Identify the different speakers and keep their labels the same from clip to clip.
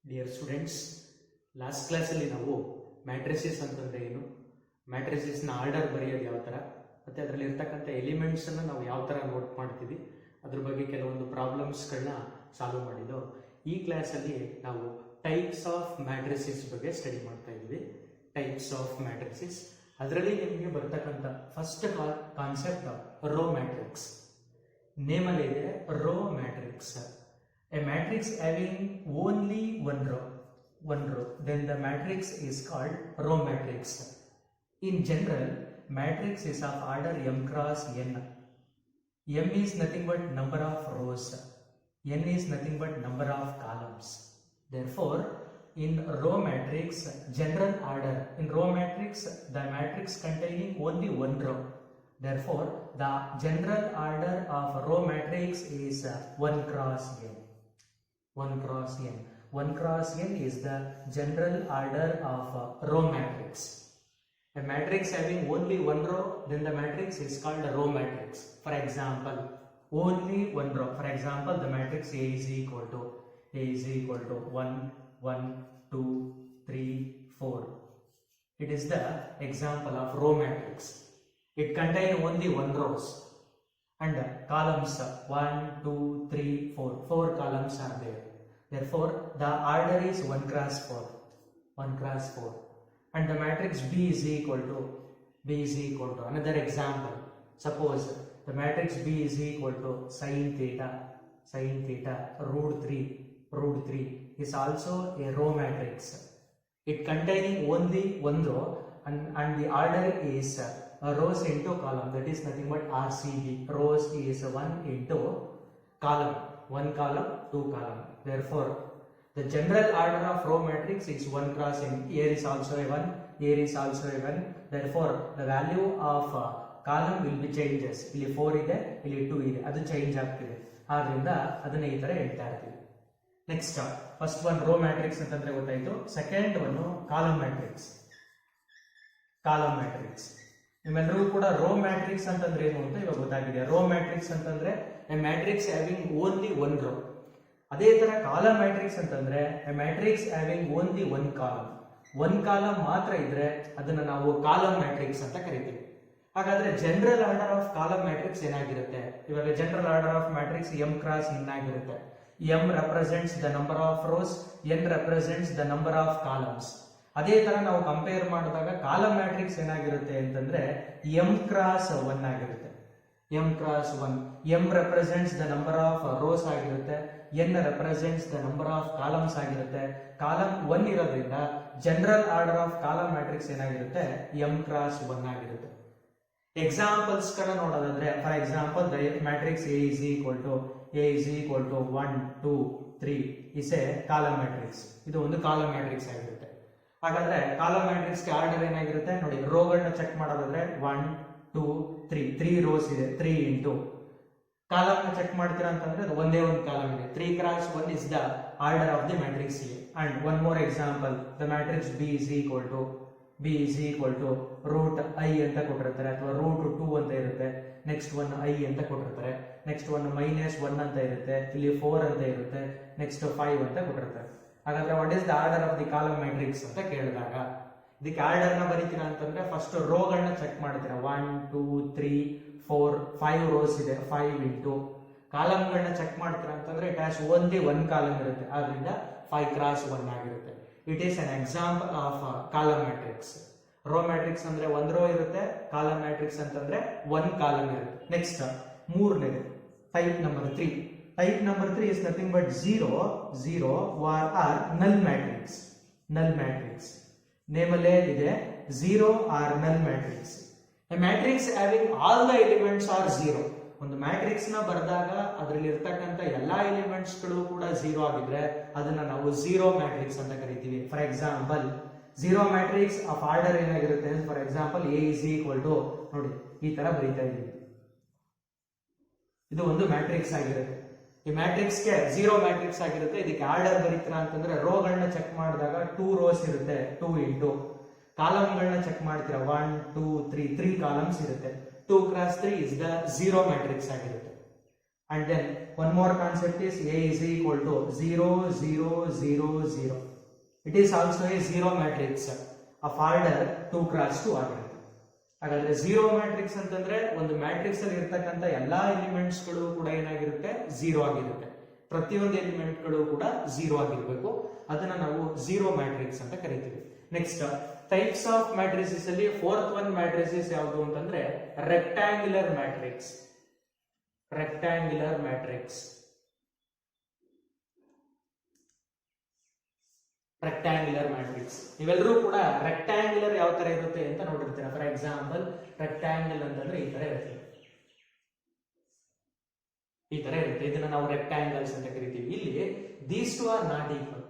Speaker 1: Dear students, last ಕ್ಲಾಸಲ್ಲಿ ನಾವು matrices ಅಂತಂದರೆ ಏನು, ಮ್ಯಾಟ್ರಿಸಸ್ನ ಆರ್ಡರ್ ಬರೆಯೋದು ಯಾವ ಥರ, ಮತ್ತು ಅದರಲ್ಲಿ ಇರ್ತಕ್ಕಂಥ ಎಲಿಮೆಂಟ್ಸನ್ನು ನಾವು ಯಾವ ಥರ ನೋಟ್ ಮಾಡ್ತೀವಿ ಅದ್ರ ಬಗ್ಗೆ ಕೆಲವೊಂದು ಪ್ರಾಬ್ಲಮ್ಸ್ಗಳನ್ನ ಸಾಲ್ವ್ ಮಾಡಿದ್ದು. ಈ ಕ್ಲಾಸಲ್ಲಿ ನಾವು ಟೈಪ್ಸ್ ಆಫ್ ಮ್ಯಾಟ್ರಿಸಸ್ ಬಗ್ಗೆ ಸ್ಟಡಿ ಮಾಡ್ತಾ ಇದ್ದೀವಿ. ಟೈಪ್ಸ್ ಆಫ್ ಮ್ಯಾಟ್ರಿಸಸ್, ಅದರಲ್ಲಿ ನಿಮಗೆ ಬರ್ತಕ್ಕಂಥ ಫಸ್ಟ್ ಕಾನ್ಸೆಪ್ಟ್ ರೋ ಮ್ಯಾಟ್ರಿಕ್ಸ್. ನೇಮಲ್ಲಿ ಇದೆ row matrix. A matrix having only one row, then the matrix is called row matrix. In general, matrix is of order m cross n. M is nothing but number of rows, n is nothing but number of columns. Therefore, in row matrix, general order, in row matrix, the matrix containing only one row. Therefore, the general order of row matrix is 1 cross n. 1 cross n. 1 cross n is the general order of a row matrix. A matrix having only one row, then the matrix is called a row matrix. For example, only one row. For example, the matrix A is equal to 1, 1, 2, 3, 4. It is the example of row matrix. It contains only one rows. And columns 1, 2, 3, 4. 4 columns are there. Therefore, the order is 1 cross 4. 1 cross 4. And the matrix B is equal to another example. Suppose the matrix B is equal to sin theta root 3 is also a row matrix. It containing only one row and the order is rows into column, that is nothing but RCB. Rows is 1 into column, 1 column, 2 column. Therefore, the general order of row matrix is 1 cross n. Here is also a 1, here is also a 1. Therefore, the value of column will be changes. ಇಲ್ಲಿ 4 ಇದೆ, ಇಲ್ಲಿ 2 ಇದೆ, ಅದು change ಆಗ್ತಿದೆ. ಆದ್ರಿಂದ ಅದನ್ನ ಈ ತರ ಹೇಳ್ತಾ ಇರ್ತೀವಿ. Next first one rho matrix ಅಂತಂದ್ರೆ ಗೊತ್ತಾಯ್ತು. Second one column matrix. Column matrix ನಿಮ್ಮೆಲ್ಲರಿಗೂ ಕೂಡ ರೋ ಮ್ಯಾಟ್ರಿಕ್ಸ್ ಅಂತಂದ್ರೆ ಏನು ಅಂತ ಇವಾಗ ಗೊತ್ತಾಗಿದೆ. ರೋ ಮ್ಯಾಟ್ರಿಕ್ಸ್ ಅಂತಂದ್ರೆ a matrix having only one rho. ಅದೇ ತರ ಕಾಲಮ್ ಮ್ಯಾಟ್ರಿಕ್ಸ್ ಅಂತಂದ್ರೆ a matrix having only one column. One column ಮಾತ್ರ ಇದ್ರೆ ಅದನ್ನ ನಾವು ಕಾಲಮ್ ಮ್ಯಾಟ್ರಿಕ್ಸ್ ಅಂತ ಕರಿತೀವಿ. ಹಾಗಾದ್ರೆ general order of column matrix ಏನಾಗಿರುತ್ತೆ? ಇವಾಗ general order of matrix m cross n ಆಗಿರುತ್ತೆ. m represents the number of rose, n represents the number of columns. ಅದೇ ತರ ನಾವು ಕಂಪೇರ್ ಮಾಡಿದಾಗ ಕಾಲಮ್ ಮ್ಯಾಟ್ರಿಕ್ಸ್ ಏನಾಗಿರುತ್ತೆ ಅಂತಂದ್ರೆ m ಕ್ರಾಸ್ 1 ಆಗಿರುತ್ತೆ. m cross 1, m represents the number of rose ಆಗಿರುತ್ತೆ, n represents the number of columns ಆಗಿರುತ್ತೆ. Column 1 ಇರೋದ್ರಿಂದ general order of column matrix ಏನಾಗಿರುತ್ತೆ? m ಕ್ರಾಸ್ 1 ಆಗಿರುತ್ತೆ. ಎಕ್ಸಾಂಪಲ್ಸ್ ಗಳ ನೋಡೋದಾದ್ರೆ, for example the matrix A is equal to 1, 2, 3 is a column matrix. ಇದು ಒಂದು column matrix ಆಗಿರುತ್ತೆ. ಹಾಗಾದ್ರೆ ಕಾಲಮ್ ಮ್ಯಾಟ್ರಿಕ್ಸ್ ಗೆ ಆರ್ಡರ್ ಏನಾಗಿರುತ್ತೆ ನೋಡಿ. ರೋಗಳನ್ನ ಚೆಕ್ ಮಾಡೋದಾದ್ರೆ 1, 2, 3 ರೋಸ್ ಇದೆ. 3 ಇಂಟು ಕಾಲಮ್ ನ ಚೆಕ್ ಮಾಡ್ತೀರಾ ಅಂತಂದ್ರೆ ಅದು ಒಂದೇ ಒಂದು ಕಾಲಮ್ ಇದೆ. 3 cross 1 is the order of the matrix A. And one more example, the matrix B is equal to root I ಅಂತ ಕೊಟ್ಟಿರ್ತಾರೆ, ಅಥವಾ ರೂಟ್ 2 ಅಂತ ಇರುತ್ತೆ. ನೆಕ್ಸ್ಟ್ ಒನ್ I ಅಂತ ಕೊಟ್ಟಿರ್ತಾರೆ. ನೆಕ್ಸ್ಟ್ ಒನ್ -1 ಅಂತ ಇರುತ್ತೆ. ಇಲ್ಲಿ 4 ಅಂತ ಇರುತ್ತೆ. ನೆಕ್ಸ್ಟ್ 5 ಅಂತ ಕೊಟ್ಟಿರ್ತಾರೆ. ಹಾಗಾದ್ರೆ what is the order of the column matrix ಅಂತ ಕೇಳಿದಾಗ ಇದಕ್ಕೆ ಆರ್ಡರ್ ನ ಬರೀತೀರಾ ಅಂತಂದ್ರೆ ಫಸ್ಟ್ ರೋಗಳನ್ನ ಚೆಕ್ ಮಾಡ್ತೀರಾ. 1, 2, 3, 4, 5 ರೋಸ್ ಇದೆ. 5 ಇಂಟು ಕಾಲಮ್ಗಳನ್ನ ಚೆಕ್ ಮಾಡ್ತೀರಾ ಅಂತಂದ್ರೆ ಇಟ್ ಹ್ಯಾಸ್ ಓನ್ಲಿ 1 ಕಾಲಮ್ ಇರುತ್ತೆ. ಆದ್ರಿಂದ 5 ಕ್ರಾಸ್ 1 ಆಗಿರುತ್ತೆ. It is an example of column matrix. Row matrix ಅಂದ್ರೆ 1 ರೋ ಇರುತ್ತೆ, ಕಾಲಮ್ ಮ್ಯಾಟ್ರಿಕ್ಸ್ ಅಂತಂದ್ರೆ 1 ಕಾಲಮ್ ಇರುತ್ತೆ. ನೆಕ್ಸ್ಟ್ ಮೂರನೇದು type number 3. Type number 3 is nothing but 0 or null matrix. Null matrix. Name alle ಇದೆ 0 or null matrix. A matrix having all the elements are 0. ಒಂದು matrix ನ ಬರೆದಾಗ ಅದರಲ್ಲಿ ಇರ್ತಕ್ಕಂಥ ಎಲ್ಲಾ ಎಲಿಮೆಂಟ್ಸ್ ಗಳು ಕೂಡ 0 ಆಗಿದ್ರೆ ಅದನ್ನ ನಾವು 0 ಮ್ಯಾಟ್ರಿಕ್ಸ್ ಅಂತ ಕರಿತೀವಿ. For example 0 matrix of order ಏನಾಗಿರುತ್ತೆ? For example A is equal to ನೋಡಿ ಈ ತರ ಬರೀತಾ ಇದ್ದೀವಿ. ಇದು ಒಂದು ಮ್ಯಾಟ್ರಿಕ್ಸ್ ಆಗಿರುತ್ತೆ. ಈ ಮ್ಯಾಟ್ರಿಕ್ಸ್ ಗೆ 0 ಮ್ಯಾಟ್ರಿಕ್ಸ್ ಆಗಿರುತ್ತೆ. ಇದಕ್ಕೆ ಆರ್ಡರ್ ಬರೀತೀರಾ ಅಂತಂದ್ರೆ ರೋಗಳನ್ನ ಚೆಕ್ ಮಾಡಿದಾಗ 2 ರೋಸ್ ಇರುತ್ತೆ. 2 ಇಂಟು ಕಾಲಮ್ಗಳನ್ನ ಚೆಕ್ ಮಾಡ್ತೀರಾ. 1, 2, 3 ಕಾಲಮ್ಸ್ ಇರುತ್ತೆ. 2 ಕ್ರಾಸ್ 3 ಇಸ್ ದ 0 ಮ್ಯಾಟ್ರಿಕ್ಸ್ ಆಗಿರುತ್ತೆ. And then one more concept is A is equal to 0, 0, 0, 0. It is also a zero matrix of order 2 cross 2 ಆಗಿರುತ್ತೆ. ಹಾಗಾದ್ರೆ ಝೀರೋ ಮ್ಯಾಟ್ರಿಕ್ಸ್ ಅಂತಂದ್ರೆ ಒಂದು ಮ್ಯಾಟ್ರಿಕ್ಸ್ ಅಲ್ಲಿ ಇರ್ತಕ್ಕಂಥ ಎಲ್ಲಾ ಎಲಿಮೆಂಟ್ಸ್ ಗಳು ಕೂಡ ಏನಾಗಿರುತ್ತೆ, ಝೀರೋ ಆಗಿರುತ್ತೆ. ಪ್ರತಿಯೊಂದು ಎಲಿಮೆಂಟ್ ಗಳು ಕೂಡ ಝೀರೋ ಆಗಿರಬೇಕು. ಅದನ್ನ ನಾವು ಝೀರೋ ಮ್ಯಾಟ್ರಿಕ್ಸ್ ಅಂತ ಕರಿತೀವಿ. ನೆಕ್ಸ್ಟ್ ಟೈಪ್ಸ್ ಆಫ್ ಮ್ಯಾಟ್ರಿಸಸ್ ಅಲ್ಲಿ ಫೋರ್ತ್ ಒನ್ ಮ್ಯಾಟ್ರಿಸಸ್ ಯಾವುದು ಅಂತಂದ್ರೆ rectangular matrix. Rectangular matrix, rectangular matrix ನೀವೆಲ್ಲರೂ ಕೂಡ ರೆಕ್ಟಾಂಗ್ಯುಲರ್ ಯಾವ ತರ ಇರುತ್ತೆ ಅಂತ ನೋಡಿರ್ತೀರ. ಫಾರ್ ಎಕ್ಸಾಂಪಲ್ ರೆಕ್ಟಾಂಗಲ್ ಅಂತಂದ್ರೆ ಈ ತರ ಇರುತ್ತೆ, ಈ ತರ ಇರುತ್ತೆ. ಇದನ್ನ ನಾವು ರೆಕ್ಟಾಂಗಲ್ಸ್ ಅಂತ ಕರಿತೀವಿ. ಇಲ್ಲಿ these two are not equal.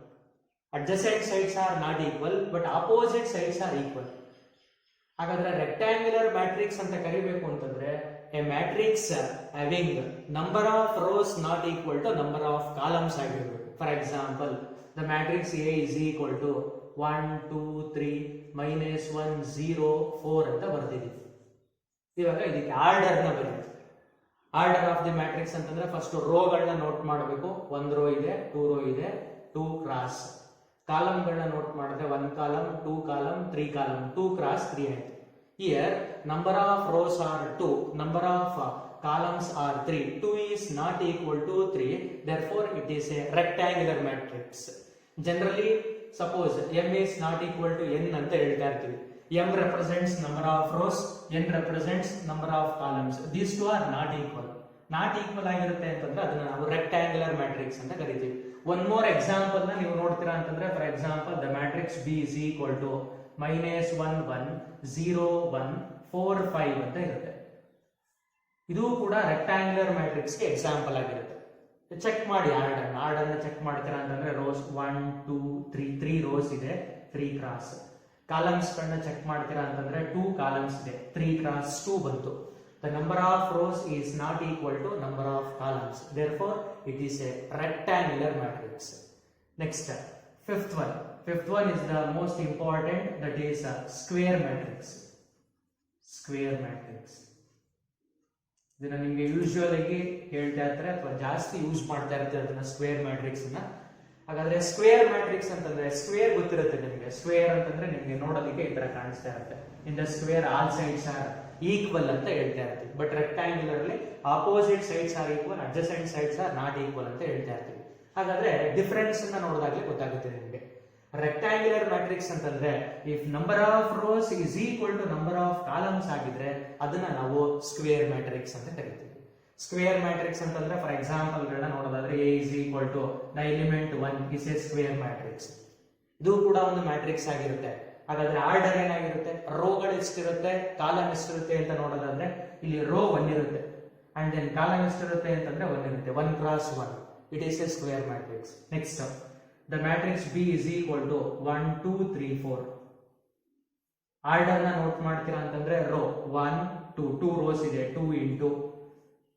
Speaker 1: Adjacent sides are not equal, but opposite sides are equal. ಹಾಗಾದ್ರೆ ರೆಕ್ಟಾಂಗ್ಯುಲರ್ ಮ್ಯಾಟ್ರಿಕ್ಸ್ ಅಂತ ಕರಿಬೇಕು ಅಂತಂದ್ರೆ a matrix having number of rows not equal to number of columns ಆಗಿರಬೇಕು. For example the matrix A is equal to 1, 2, 3, -1, 0, 4 ಅಂತ ಬರ್ತಿದ್ದೀವಿ. ಇವಾಗ ಇದಕ್ಕೆ order ನ ಬರೀತೀವಿ. ಆರ್ಡರ್ ಆಫ್ ದಿ ಮ್ಯಾಟ್ರಿಕ್ಸ್ ಅಂತಂದ್ರೆ ಫಸ್ಟ್ ರೋಗಳನ್ನ ನೋಟ್ ಮಾಡಬೇಕು. 1 ರೋ ಇದೆ, 2 ರೋ ಇದೆ, 2 ಕ್ರಾಸ್. ಕಾಲಮ್ಗಳನ್ನ ನೋಟ್ ಮಾಡಿದ್ರೆ 1 ಕಾಲಮ್, 2 ಕಾಲಮ್, 3 ಕಾಲಮ್, 2 ಕ್ರಾಸ್ 3 ಆಯ್ತು. Here number of rows are 2, number of columns are 3. 2 is not equal to 3, therefore it is a rectangular matrix. Generally suppose m is not equal to n ಅಂತ ಹೇಳ್ತಾ ಇರ್ತೀವಿ. m represents number of rows, n represents number of columns. These two are not equal. Not equal ಆಗಿರುತ್ತೆ ಅಂತಂದ್ರೆ ಅದನ್ನ ನಾವು rectangular matrix ಅಂತ ಕರಿತೀವಿ. One more example ನ ನೀವು ನೋಡ್ತೀರಾ ಅಂತಂದ್ರೆ for example the matrix B is equal to -1, 1, 0, 1, 4, 5 ಅಂತ ಇರುತ್ತೆ. ಇದು ಕೂಡ ರೆಕ್ಟಾಂಗ್ಯುಲರ್ ಮ್ಯಾಟ್ರಿಕ್ಸ್ ಗೆ ಎಕ್ಸಾಂಪಲ್ ಆಗಿರುತ್ತೆ. ಚೆಕ್ ಮಾಡಿ ಆರ್ಡರ್ ಚೆಕ್ ಮಾಡ್ತೀರಾ ಅಂತಂದ್ರೆ ರೋಸ್ 1, 2, 3 ರೋಸ್ ಇದೆ, 3 ಕ್ರಾಸ್. ಕಾಲಮ್ಸ್ ಗಳನ್ನ ಚೆಕ್ ಮಾಡ್ತೀರಾ ಅಂತಂದ್ರೆ 2 ಕಾಲಮ್ಸ್ ಇದೆ, 3 ಕ್ರಾಸ್ 2 ಬಂತು. The number of rows is not equal to number of columns, therefore it is a rectangular matrix. Next, fifth one is the most important, that is a square matrix. Square matrix ಇದನ್ನ ನಿಮಗೆ usual ಆಗಿ ಹೇಳ್ತಾ ಇರ್ತಾರೆ ಅಥವಾ ಜಾಸ್ತಿ use ಮಾಡ್ತಾ ಇರ್ತಾರೆ ಅದನ್ನ ಸ್ಕ್ವೇರ್ ಮ್ಯಾಟ್ರಿಕ್ಸ್ ಅನ್ನ. ಹಾಗಾದ್ರೆ ಸ್ಕ್ವೇರ್ ಮ್ಯಾಟ್ರಿಕ್ಸ್ ಅಂತಂದ್ರೆ ಸ್ಕ್ವೇರ್ ಗೊತ್ತಿರುತ್ತೆ ನಿಮಗೆ. ಸ್ಕ್ವೇರ್ ಅಂತಂದ್ರೆ ನಿಮಗೆ ನೋಡೋದಕ್ಕೆ ಈ ತರ ಕಾಣಿಸ್ತಾ ಇರುತ್ತೆ. In the square all sides are equal ಅಂತ ಹೇಳ್ತಾ ಇರ್ತೀವಿ. ಬಟ್ ರೆಕ್ಟಾಂಗ್ಯುಲರ್ ಅಲ್ಲಿ opposite sides are equal, adjacent sides are not equal ಅಂತ ಹೇಳ್ತಾ ಇರ್ತೀವಿ. ಹಾಗಾದ್ರೆ ಡಿಫರೆನ್ಸ್ ಅನ್ನ ನೋಡಿದಾಗಲೇ ಗೊತ್ತಾಗುತ್ತೆ ನಿಮಗೆ. ರೆಕ್ಟಾಂಗ್ಯುಲರ್ ಮ್ಯಾಟ್ರಿಕ್ಸ್ ಅಂತಂದ್ರೆ if number of rows is equal to number of columns ಆಗಿದ್ರೆ ಅದನ್ನ ನಾವು ಸ್ಕ್ವೇರ್ ಮ್ಯಾಟ್ರಿಕ್ಸ್ ಅಂತ ಕರಿತೀವಿ. ಸ್ಕ್ವೇರ್ ಮ್ಯಾಟ್ರಿಕ್ಸ್ ಅಂತಂದ್ರೆ ಫಾರ್ ಎಕ್ಸಾಂಪಲ್ ಗಳನ್ನ ನೋಡೋದಾದ್ರೆ A is equal to the element 1 is a square matrix. ಇದು ಕೂಡ ಒಂದು ಮ್ಯಾಟ್ರಿಕ್ಸ್ ಆಗಿರುತ್ತೆ. ಹಾಗಾದ್ರೆ ಆರ್ಡರ್ ಏನಾಗಿರುತ್ತೆ, ರೋಗಳು ಎಷ್ಟಿರುತ್ತೆ, ಕಾಲಮ್ ಎಷ್ಟಿರುತ್ತೆ ಅಂತ ನೋಡೋದಾದ್ರೆ ಇಲ್ಲಿ ರೋ 1 ಇರುತ್ತೆ ಅಂಡ್ ದೆನ್ ಕಾಲಮ್ ಎಷ್ಟಿರುತ್ತೆ ಅಂತಂದ್ರೆ 1 ಇರುತ್ತೆ. 1 cross 1, it is A square matrix. Next the matrix B is equal to 1, 2, 3, 4. Order ನ ನೋಟ್ ಮಾಡ್ತೀರಾ ಅಂತಂದ್ರೆ ರೋ 1, 2 ರೋಸ್ ಇದೆ, 2 ಇಂಟು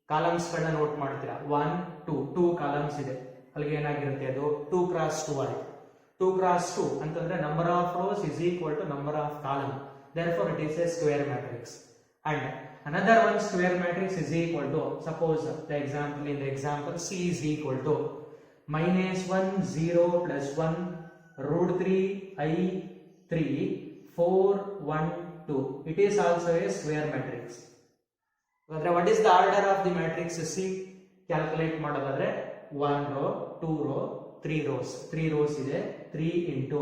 Speaker 1: ಕಾಲಮ್ಸ್ ಗಳನ್ನ ನೋಟ್ ಮಾಡ್ತೀರಾ 1, 2 ಕಾಲಮ್ಸ್ ಇದೆ. ಅಲ್ಲಿಗೆ ಏನಾಗಿರುತ್ತೆ, ಅದು 2 ಕ್ರಾಸ್ 2 ಆಯ್ತು. 2 ಕ್ರಾಸ್ 2 ಅಂತಂದ್ರೆ number of rows is equal to number of column, therefore it is a square matrix. And another one square matrix is equal to, suppose the example, in the example C is equal to -1, 0, +1, √3, I, 3, 4, 1, 2. It is also a square matrix. What is the order of the matrix C? Calculate ಮಾಡೋದಾದ್ರೆ 1 rho, 2 rho, 3 rose. 3 rose ಇದೆ, 3 into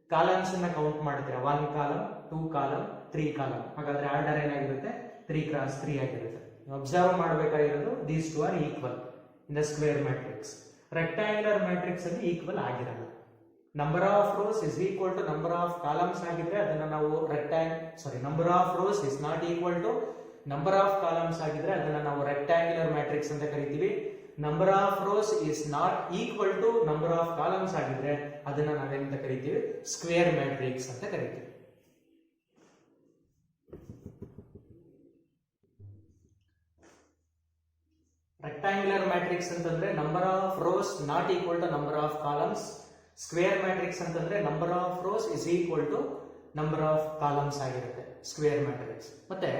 Speaker 1: columns ಅನ್ನ count ಮಾಡ್ತೀರಾ 1 column, 2 column, 3 column. ಹಾಗಾದ್ರೆ order ಏನಾಗಿರುತ್ತೆ, 3 cross 3 ಆಗಿರುತ್ತೆ. Observe ಮಾಡಬೇಕಾಗಿರೋದು these two are equal in the square matrix. Rectangular matrix ಅಲ್ಲಿ equal ಆಗಿರಲ್ಲ. Number of rows is equal to number of columns ಆಗಿದ್ರೆ ಅದನ್ನ ನಾವು number of rows is not equal to number of columns ಆಗಿದ್ರೆ ಅದನ್ನ ನಾವು rectangular matrix ಅಂತ ಕರಿತೀವಿ. Number of rows is not equal to number of columns ಆಗಿದ್ರೆ ಅದನ್ನ ನಾವೇನಂತ ಕರಿತೀವಿ, ಸ್ಕ್ವೇರ್ ಮ್ಯಾಟ್ರಿಕ್ಸ್ ಅಂತ ಕರಿತೀವಿ. ರೆಕ್ಟಾಂಗ್ಯುಲರ್ ಮ್ಯಾಟ್ರಿಕ್ಸ್ ಅಂತಂದ್ರೆ number of rows not equal to number of columns. Square matrix ಅಂತಂದ್ರೆ number of rows is equal to number of columns ಆಗಿರುತ್ತೆ square matrix. ಮತ್ತೆ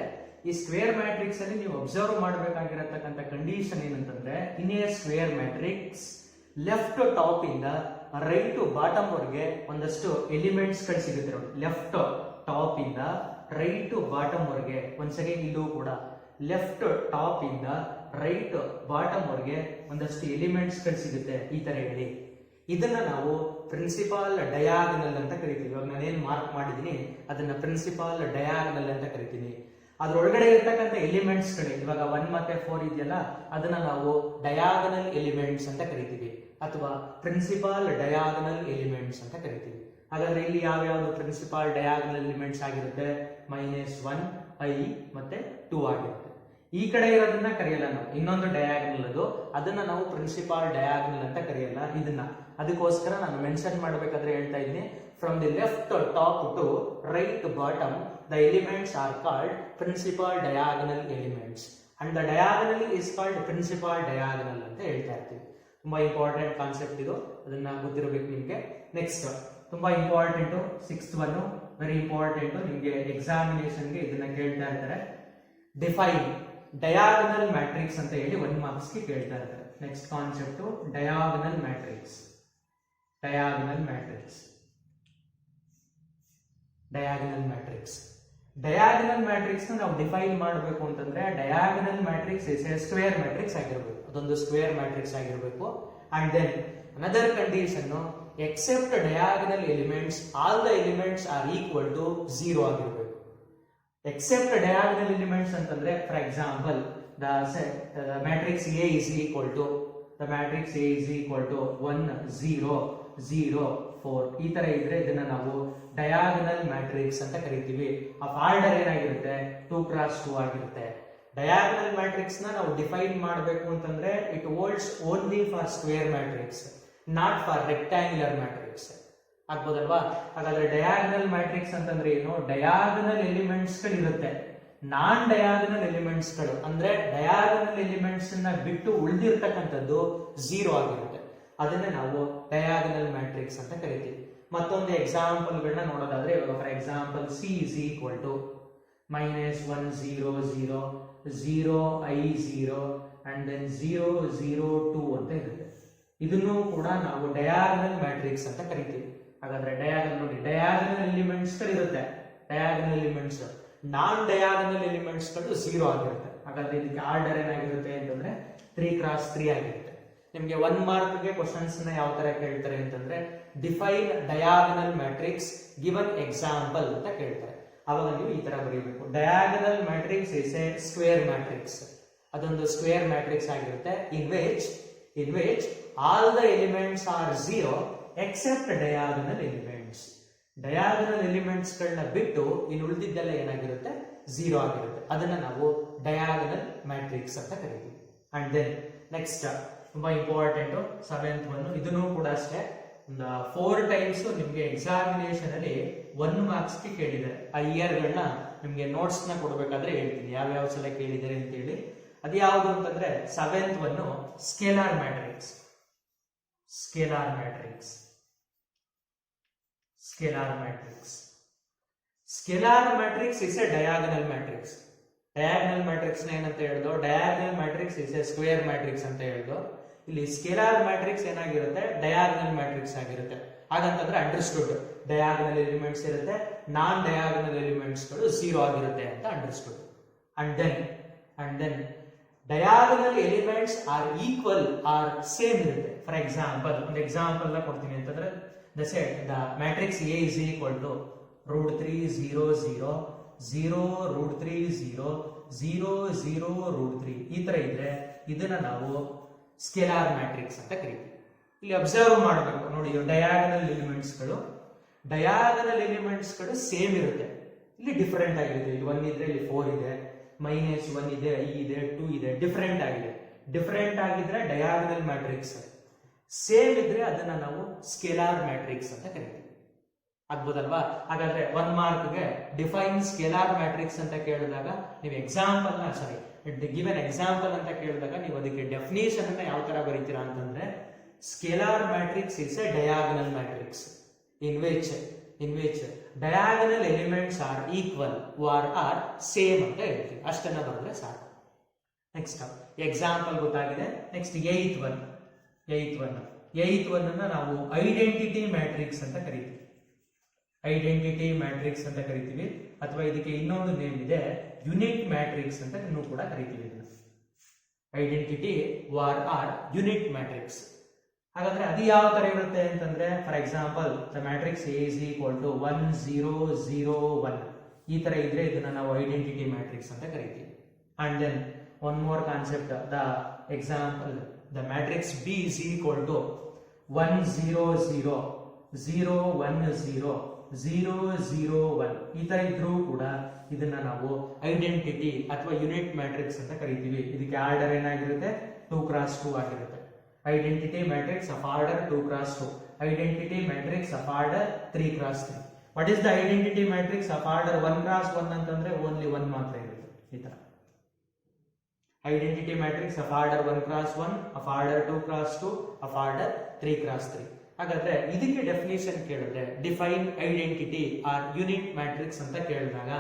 Speaker 1: ಈ ಸ್ಕ್ವೇರ್ ಮ್ಯಾಟ್ರಿಕ್ಸ್ ಅಲ್ಲಿ ನೀವು ಅಬ್ಸರ್ವ್ ಮಾಡಬೇಕಾಗಿರತಕ್ಕಂಥ ಕಂಡೀಷನ್ ಏನಂತಂದ್ರೆ in a square matrix left top ಇಂದ right to bottom ವರೆಗೆ ಒಂದಷ್ಟು ಎಲಿಮೆಂಟ್ಸ್ ಗಳು ಸಿಗುತ್ತೆ ನೋಡಿ. ಲೆಫ್ಟ್ ಟಾಪ್ ಇಂದ ರೈಟ್ ಟು ಬಾಟಮ್ ವರೆಗೆ ಒಂದ್ಸರಿ ಇಲ್ಲೂ ಕೂಡ ಲೆಫ್ಟ್ ಟಾಪ್ ಇಂದ ರೈಟ್ ಬಾಟಮ್ ವರೆಗೆ ಒಂದಷ್ಟು ಎಲಿಮೆಂಟ್ಸ್ ಗಳು ಸಿಗುತ್ತೆ ಈ ತರ ಹೇಳಿ. ಇದನ್ನ ನಾವು ಪ್ರಿನ್ಸಿಪಾಲ್ ಡಯಾಗನಲ್ ಅಂತ ಕರಿತೀವಿ. ಇವಾಗ ನಾನೇನ್ ಮಾರ್ಕ್ ಮಾಡಿದೀನಿ ಅದನ್ನ ಪ್ರಿನ್ಸಿಪಾಲ್ ಡಯಾಗನಲ್ ಅಂತ ಕರಿತೀನಿ. ಅದ್ರೊಳಗಡೆ ಇರ್ತಕ್ಕಂಥ ಎಲಿಮೆಂಟ್ಸ್ ಗಳೇ ಇವಾಗ 1 ಮತ್ತೆ 4 ಇದೆಯಲ್ಲ ಅದನ್ನ ನಾವು ಡಯಾಗನಲ್ ಎಲಿಮೆಂಟ್ಸ್ ಅಂತ ಕರಿತೀವಿ ಅಥವಾ ಪ್ರಿನ್ಸಿಪಾಲ್ ಡಯಾಗನಲ್ ಎಲಿಮೆಂಟ್ಸ್ ಅಂತ ಕರಿತೀವಿ. ಹಾಗಾದ್ರೆ ಇಲ್ಲಿ ಯಾವ್ಯಾವ್ದು ಪ್ರಿನ್ಸಿಪಾಲ್ ಡಯಾಗನಲ್ ಎಲಿಮೆಂಟ್ಸ್ ಆಗಿರುತ್ತೆ? -1, i ಮತ್ತೆ 2 ಆಗಿರುತ್ತೆ. ಈ ಕಡೆ ಇರೋದನ್ನ ಕರೆಯಲ್ಲ ನಾವು, ಇನ್ನೊಂದು ಡಯಾಗನಲ್ ಅದು, ಅದನ್ನ ನಾವು ಪ್ರಿನ್ಸಿಪಾಲ್ ಡಯಾಗನಲ್ ಅಂತ ಕರೆಯಲ್ಲ ಇದನ್ನ. ಅದಕ್ಕೋಸ್ಕರ ನಾನು ಮೆನ್ಷನ್ ಮಾಡಬೇಕಾದ್ರೆ ಹೇಳ್ತಾ ಇದ್ದೀನಿ, from the left top to right bottom the elements are called principal diagonal elements and the diagonal is called principal diagonal ಅಂತ ಹೇಳ್ತಾ ಇರ್ತೀವಿ. ತುಂಬಾ ಇಂಪಾರ್ಟೆಂಟ್ ಕಾನ್ಸೆಪ್ಟ್ ಇದು, ಅದನ್ನ ಗೊತ್ತಿರಬೇಕು ನಿಮ್ಗೆ. ನೆಕ್ಸ್ಟ್ ತುಂಬಾ important 6th one, very important, ನಿಮ್ಗೆ ಎಕ್ಸಾಮಿನೇಷನ್ಗೆ ಇದನ್ನ ಕೇಳ್ತಾ ಇರ್ತಾರೆ. ಡಿಫೈನ್ ಡಯಾಗನಲ್ ಮ್ಯಾಟ್ರಿಕ್ಸ್ ಅಂತ ಹೇಳಿ 1 ಮಾರ್ಕ್ಸ್ ಗೆ ಕೇಳ್ತಾ ಇರ್ತಾರೆ. Next concept diagonal matrix. Diagonal matrix diagonal matrix diagonal matrix ನಾವು ಡಿಫೈನ್ ಮಾಡಬೇಕು ಅಂತಂದ್ರೆ diagonal matrix is a square matrix ಆಗಿರಬೇಕು, ಅದೊಂದು ಸ್ಕ್ವೇರ್ ಮ್ಯಾಟ್ರಿಕ್ಸ್ ಆಗಿರಬೇಕು. And then another condition, except diagonal elements all the elements are equal to 0 ಆಗಿರಬೇಕು. Except diagonal elements ಅಂತಂದ್ರೆ for example the matrix A is equal to the matrix A is equal to 1 0 0 4 ಈ ತರ ಇದ್ರೆ ಇದನ್ನ ನಾವು diagonal matrix ಅಂತ ಕರಿತೀವಿ. Of order ಏನಾಗಿರುತ್ತೆ? 2 x 2 ಆಗಿರುತ್ತೆ. ಡಯಾಗನಲ್ ಮ್ಯಾಟ್ರಿಕ್ಸ್ ನ ನಾವು ಡಿಫೈನ್ ಮಾಡಬೇಕು ಅಂತಂದ್ರೆ it holds only for square matrix, not for rectangular matrix. ಆಗ್ಬೋದಲ್ವಾ? ಹಾಗಾದ್ರೆ ಡಯಾಗನಲ್ ಮ್ಯಾಟ್ರಿಕ್ಸ್ ಅಂತಂದ್ರೆ ಏನು? ಡಯಾಗನಲ್ ಎಲಿಮೆಂಟ್ಸ್ ಗಳು ಇರುತ್ತೆ, ನಾನ್ ಡಯಾಗನಲ್ ಎಲಿಮೆಂಟ್ಸ್ ಗಳು ಅಂದ್ರೆ ಡಯಾಗನಲ್ ಎಲಿಮೆಂಟ್ಸ್ ನ ಬಿಟ್ಟು ಉಳಿದಿರ್ತಕ್ಕಂಥದ್ದು 0 ಆಗಿರುತ್ತೆ. ಅದನ್ನ ನಾವು ಡಯಾಗನಲ್ ಮ್ಯಾಟ್ರಿಕ್ಸ್ ಅಂತ ಕರಿತೀವಿ. ಮತ್ತೊಂದು ಎಕ್ಸಾಂಪಲ್ ಗಳನ್ನ ನೋಡೋದಾದ್ರೆ ಇವಾಗ for example C is equal to -1 0 0 0 i 0 and then 0 0 2 ಅಂತ ಇರುತ್ತೆ. ಇದನ್ನು ಕೂಡ ನಾವು ಡಯಾಗನಲ್ ಮ್ಯಾಟ್ರಿಕ್ಸ್ ಅಂತ ಕರಿತೀವಿ. ಹಾಗಾದ್ರೆ ಡಯಾಗನಲ್ ನೋಡಿ, ಡಯಾಗನಲ್ ಎಲಿಮೆಂಟ್ಸ್ ಗಳು ಇರುತ್ತೆ, ಡಯಾಗನಲ್ ಎಲಿಮೆಂಟ್ಸ್, ನಾನ್ ಡಯಾಗನಲ್ ಎಲಿಮೆಂಟ್ಸ್ ಗಳು 0 ಆಗಿರುತ್ತೆ. ಹಾಗಾದ್ರೆ ಇದಕ್ಕೆ ಆರ್ಡರ್ ಏನಾಗಿರುತ್ತೆ ಅಂತಂದ್ರೆ 3 x 3 ಆಗಿರುತ್ತೆ. ನಿಮ್ಗೆ 1 ಮಾರ್ಕ್ ಗೆ ಕ್ವಶನ್ಸ್ ನ ಯಾವ ತರ ಕೇಳ್ತಾರೆ ಅಂತಂದ್ರೆ define diagonal matrix given example ಅಂತ ಕೇಳ್ತಾರೆ. ಅವಾಗ ನೀವು ಈ ತರ ಬರೀಬೇಕು, diagonal matrix is a square matrix, ಅದೊಂದು ಸ್ಕ್ವೇರ್ ಮ್ಯಾಟ್ರಿಕ್ಸ್ ಆಗಿರುತ್ತೆ. In which all the elements are 0 except diagonal elements. Diagonal elements ಗಳನ್ನ ಬಿಟ್ಟು ಇನ್ನು ಉಳಿದಿದ್ದೆಲ್ಲ ಏನಾಗಿರುತ್ತೆ? 0 ಆಗಿರುತ್ತೆ. ಅದನ್ನ ನಾವು ಡಯಾಗನಲ್ ಮ್ಯಾಟ್ರಿಕ್ಸ್ ಅಂತ ಕರಿತೀವಿ. ಅಂಡ್ ದೆನ್ ನೆಕ್ಸ್ಟ್ ತುಂಬಾ ಇಂಪಾರ್ಟೆಂಟ್ 7th ಒನ್, ಇದನ್ನು ಕೂಡ ಅಷ್ಟೇ ಒಂದು 4 ಟೈಮ್ಸ್ ನಿಮ್ಗೆ ಎಕ್ಸಾಮಿನೇಷನ್ ಅಲ್ಲಿ 1 ಮಾರ್ಕ್ಸ್ ಗೆ ಕೇಳಿದ್ದಾರೆ. ಆ ಇಯರ್ ಗಳನ್ನ ನಿಮ್ಗೆ ನೋಟ್ಸ್ ನ ಕೊಡಬೇಕಾದ್ರೆ ಹೇಳ್ತೀನಿ ಯಾವ್ಯಾವ ಸಲ ಕೇಳಿದ್ದಾರೆ ಅಂತ ಹೇಳಿ. ಅದು ಯಾವುದು ಅಂತಂದ್ರೆ 7th one scalar matrix. Scalar matrix scalar matrix scalar matrix is a diagonal matrix. Diagonal matrix ನ ಏನಂತ ಹೇಳ್ದೋ? Diagonal matrix is a square matrix ಅಂತ ಹೇಳ್ದೋ. ಇಲ್ಲಿ ಸ್ಕೇಲಾರ್ ಮ್ಯಾಟ್ರಿಕ್ಸ್ ಏನಾಗಿರುತ್ತೆ? ಡಯಾಗನಲ್ ಮ್ಯಾಟ್ರಿಕ್ಸ್ ಆಗಿರುತ್ತೆ. ಹಾಗಂತಂದ್ರೆ ಅಂಡರ್ಸ್ಟುಡ್, ಡಯಾಗನಲ್ ಎಲಿಮೆಂಟ್ಸ್ ಇರುತ್ತೆ, ನಾನ್ ಡಯಾಗನಲ್ ಎಲಿಮೆಂಟ್ಸ್ ಗಳು 0 ಆಗಿರುತ್ತೆ ಅಂತ understood. And then diagonal elements are equal or same ಇರುತ್ತೆ. ಫಾರ್ ಎಕ್ಸಾಂಪಲ್ ಒಂದು ಎಕ್ಸಾಂಪಲ್ ನ ಕೊಡ್ತೀನಿ ಅಂತಂದ್ರೆ the matrix A is equal to √3 0 0 0 √3 0 0 0 √3 ಈ ತರ ಇದ್ರೆ ಇದನ್ನ ನಾವು ಸ್ಕೇಲಾರ್ ಮ್ಯಾಟ್ರಿಕ್ಸ್ ಅಂತ ಕರಿತೀವಿ. ಇಲ್ಲಿ ಅಬ್ಸರ್ವ್ ಮಾಡಬೇಕು ನೋಡಿ, ಡಯಾಗನಲ್ ಎಲಿಮೆಂಟ್ಸ್ ಗಳು ಸೇಮ್ ಇರುತ್ತೆ, ಇಲ್ಲಿ ಡಿಫರೆಂಟ್ ಆಗಿರುತ್ತೆ. ಇಲ್ಲಿ 1 ಇದ್ರೆ ಇಲ್ಲಿ 4 ಇದೆ, -1 ಇದೆ, i ಇದೆ, 2 ಇದೆ, ಡಿಫರೆಂಟ್ ಆಗಿದೆ. ಡಿಫರೆಂಟ್ ಆಗಿದ್ರೆ ಡಯಾಗನಲ್ ಮ್ಯಾಟ್ರಿಕ್ಸ್, ಸೇಮ್ ಇದ್ರೆ ಅದನ್ನ ನಾವು ಸ್ಕೇಲಾರ್ ಮ್ಯಾಟ್ರಿಕ್ಸ್ ಅಂತ ಕರಿತೀವಿ. ಆಗ್ಬೋದಲ್ವಾ? ಹಾಗಾದ್ರೆ 1 ಮಾರ್ಕ್ ಗೆ ಡಿಫೈನ್ ಸ್ಕೇಲಾರ್ ಮ್ಯಾಟ್ರಿಕ್ಸ್ ಅಂತ ಕೇಳಿದಾಗ ನೀವು ಎಕ್ಸಾಂಪಲ್ ಗಿವನ್ ಎಕ್ಸಾಂಪಲ್ ಅಂತ ಕೇಳಿದಾಗ ನೀವು ಅದಕ್ಕೆ ಡೆಫಿನೇಷನ್ ಅನ್ನ ಯಾವ ತರ ಬರೀತೀರಾ ಅಂತಂದ್ರೆ scalar matrix is a diagonal matrix in which diagonal elements are equal or same ಅಂತ ಹೇಳ್ತೀವಿ. ಅಷ್ಟನ್ನ ಬರೆದ್ರೆ ಸಾಕು. ನೆಕ್ಸ್ಟ್ ಎಕ್ಸಾಂಪಲ್ ಗೊತ್ತಾಗಿದೆ. ನೆಕ್ಸ್ಟ್ ಏಯ್ತ್ ಒನ್ ಅನ್ನ ನಾವು ಐಡೆಂಟಿಟಿ ಮ್ಯಾಟ್ರಿಕ್ಸ್ ಅಂತ ಕರಿತೀವಿ. ಐಡೆಂಟಿಟಿ ಮ್ಯಾಟ್ರಿಕ್ಸ್ ಅಂತ ಕರಿತೀವಿ, ಅಥವಾ ಇದಕ್ಕೆ ಇನ್ನೊಂದು ನೇಮ್ ಇದೆ ಯುನಿಟ್ ಮ್ಯಾಟ್ರಿಕ್ಸ್ ಅಂತ ಕೂಡ ಕರಿತೀವಿ. Identity or unit matrix. ಹಾಗಾದ್ರೆ ಅದು ಯಾವ ತರ ಇರುತ್ತೆ ಅಂತಂದ್ರೆ, for example the matrix A is equal to 1 0 0 1 ಈ ತರ ಇದ್ರೆ ಇದನ್ನ ನಾವು ಐಡೆಂಟಿಟಿ ಮ್ಯಾಟ್ರಿಕ್ಸ್ ಅಂತ ಕರಿತೀವಿ. And then one more concept, the example the matrix B is equal to 1 0 0 0 1 0 0 0 1 ಈ ತರ ಇದ್ರೂ ಕೂಡ ಇದನ್ನ ನಾವು ಐಡೆಂಟಿಟಿ ಅಥವಾ ಯೂನಿಟ್ ಮ್ಯಾಟ್ರಿಕ್ಸ್ ಅಂತ ಕರಿತೀವಿ. ಇದಕ್ಕೆ ಆರ್ಡರ್ ಏನಾಗಿರುತ್ತೆ 2 x 2 ಆಗಿರುತ್ತೆ. Identity matrix of order 2 x 2, identity matrix of order 3 x 3. What is the identity matrix of order 1 x 1 ಅಂತಂದ್ರೆ ಓನ್ಲಿ 1 ಮಾತ್ರ ಇರುತ್ತೆ. ಈ ತರ identity matrix of order 1 x 1, of order 2 x 2, of order 3 x 3. ಹಾಗಾದ್ರೆ ಇದಕ್ಕೆ definition ಕೇಳಿದ್ರೆ, define identity or unit matrix ಅಂತ ಕೇಳಿದಾಗ,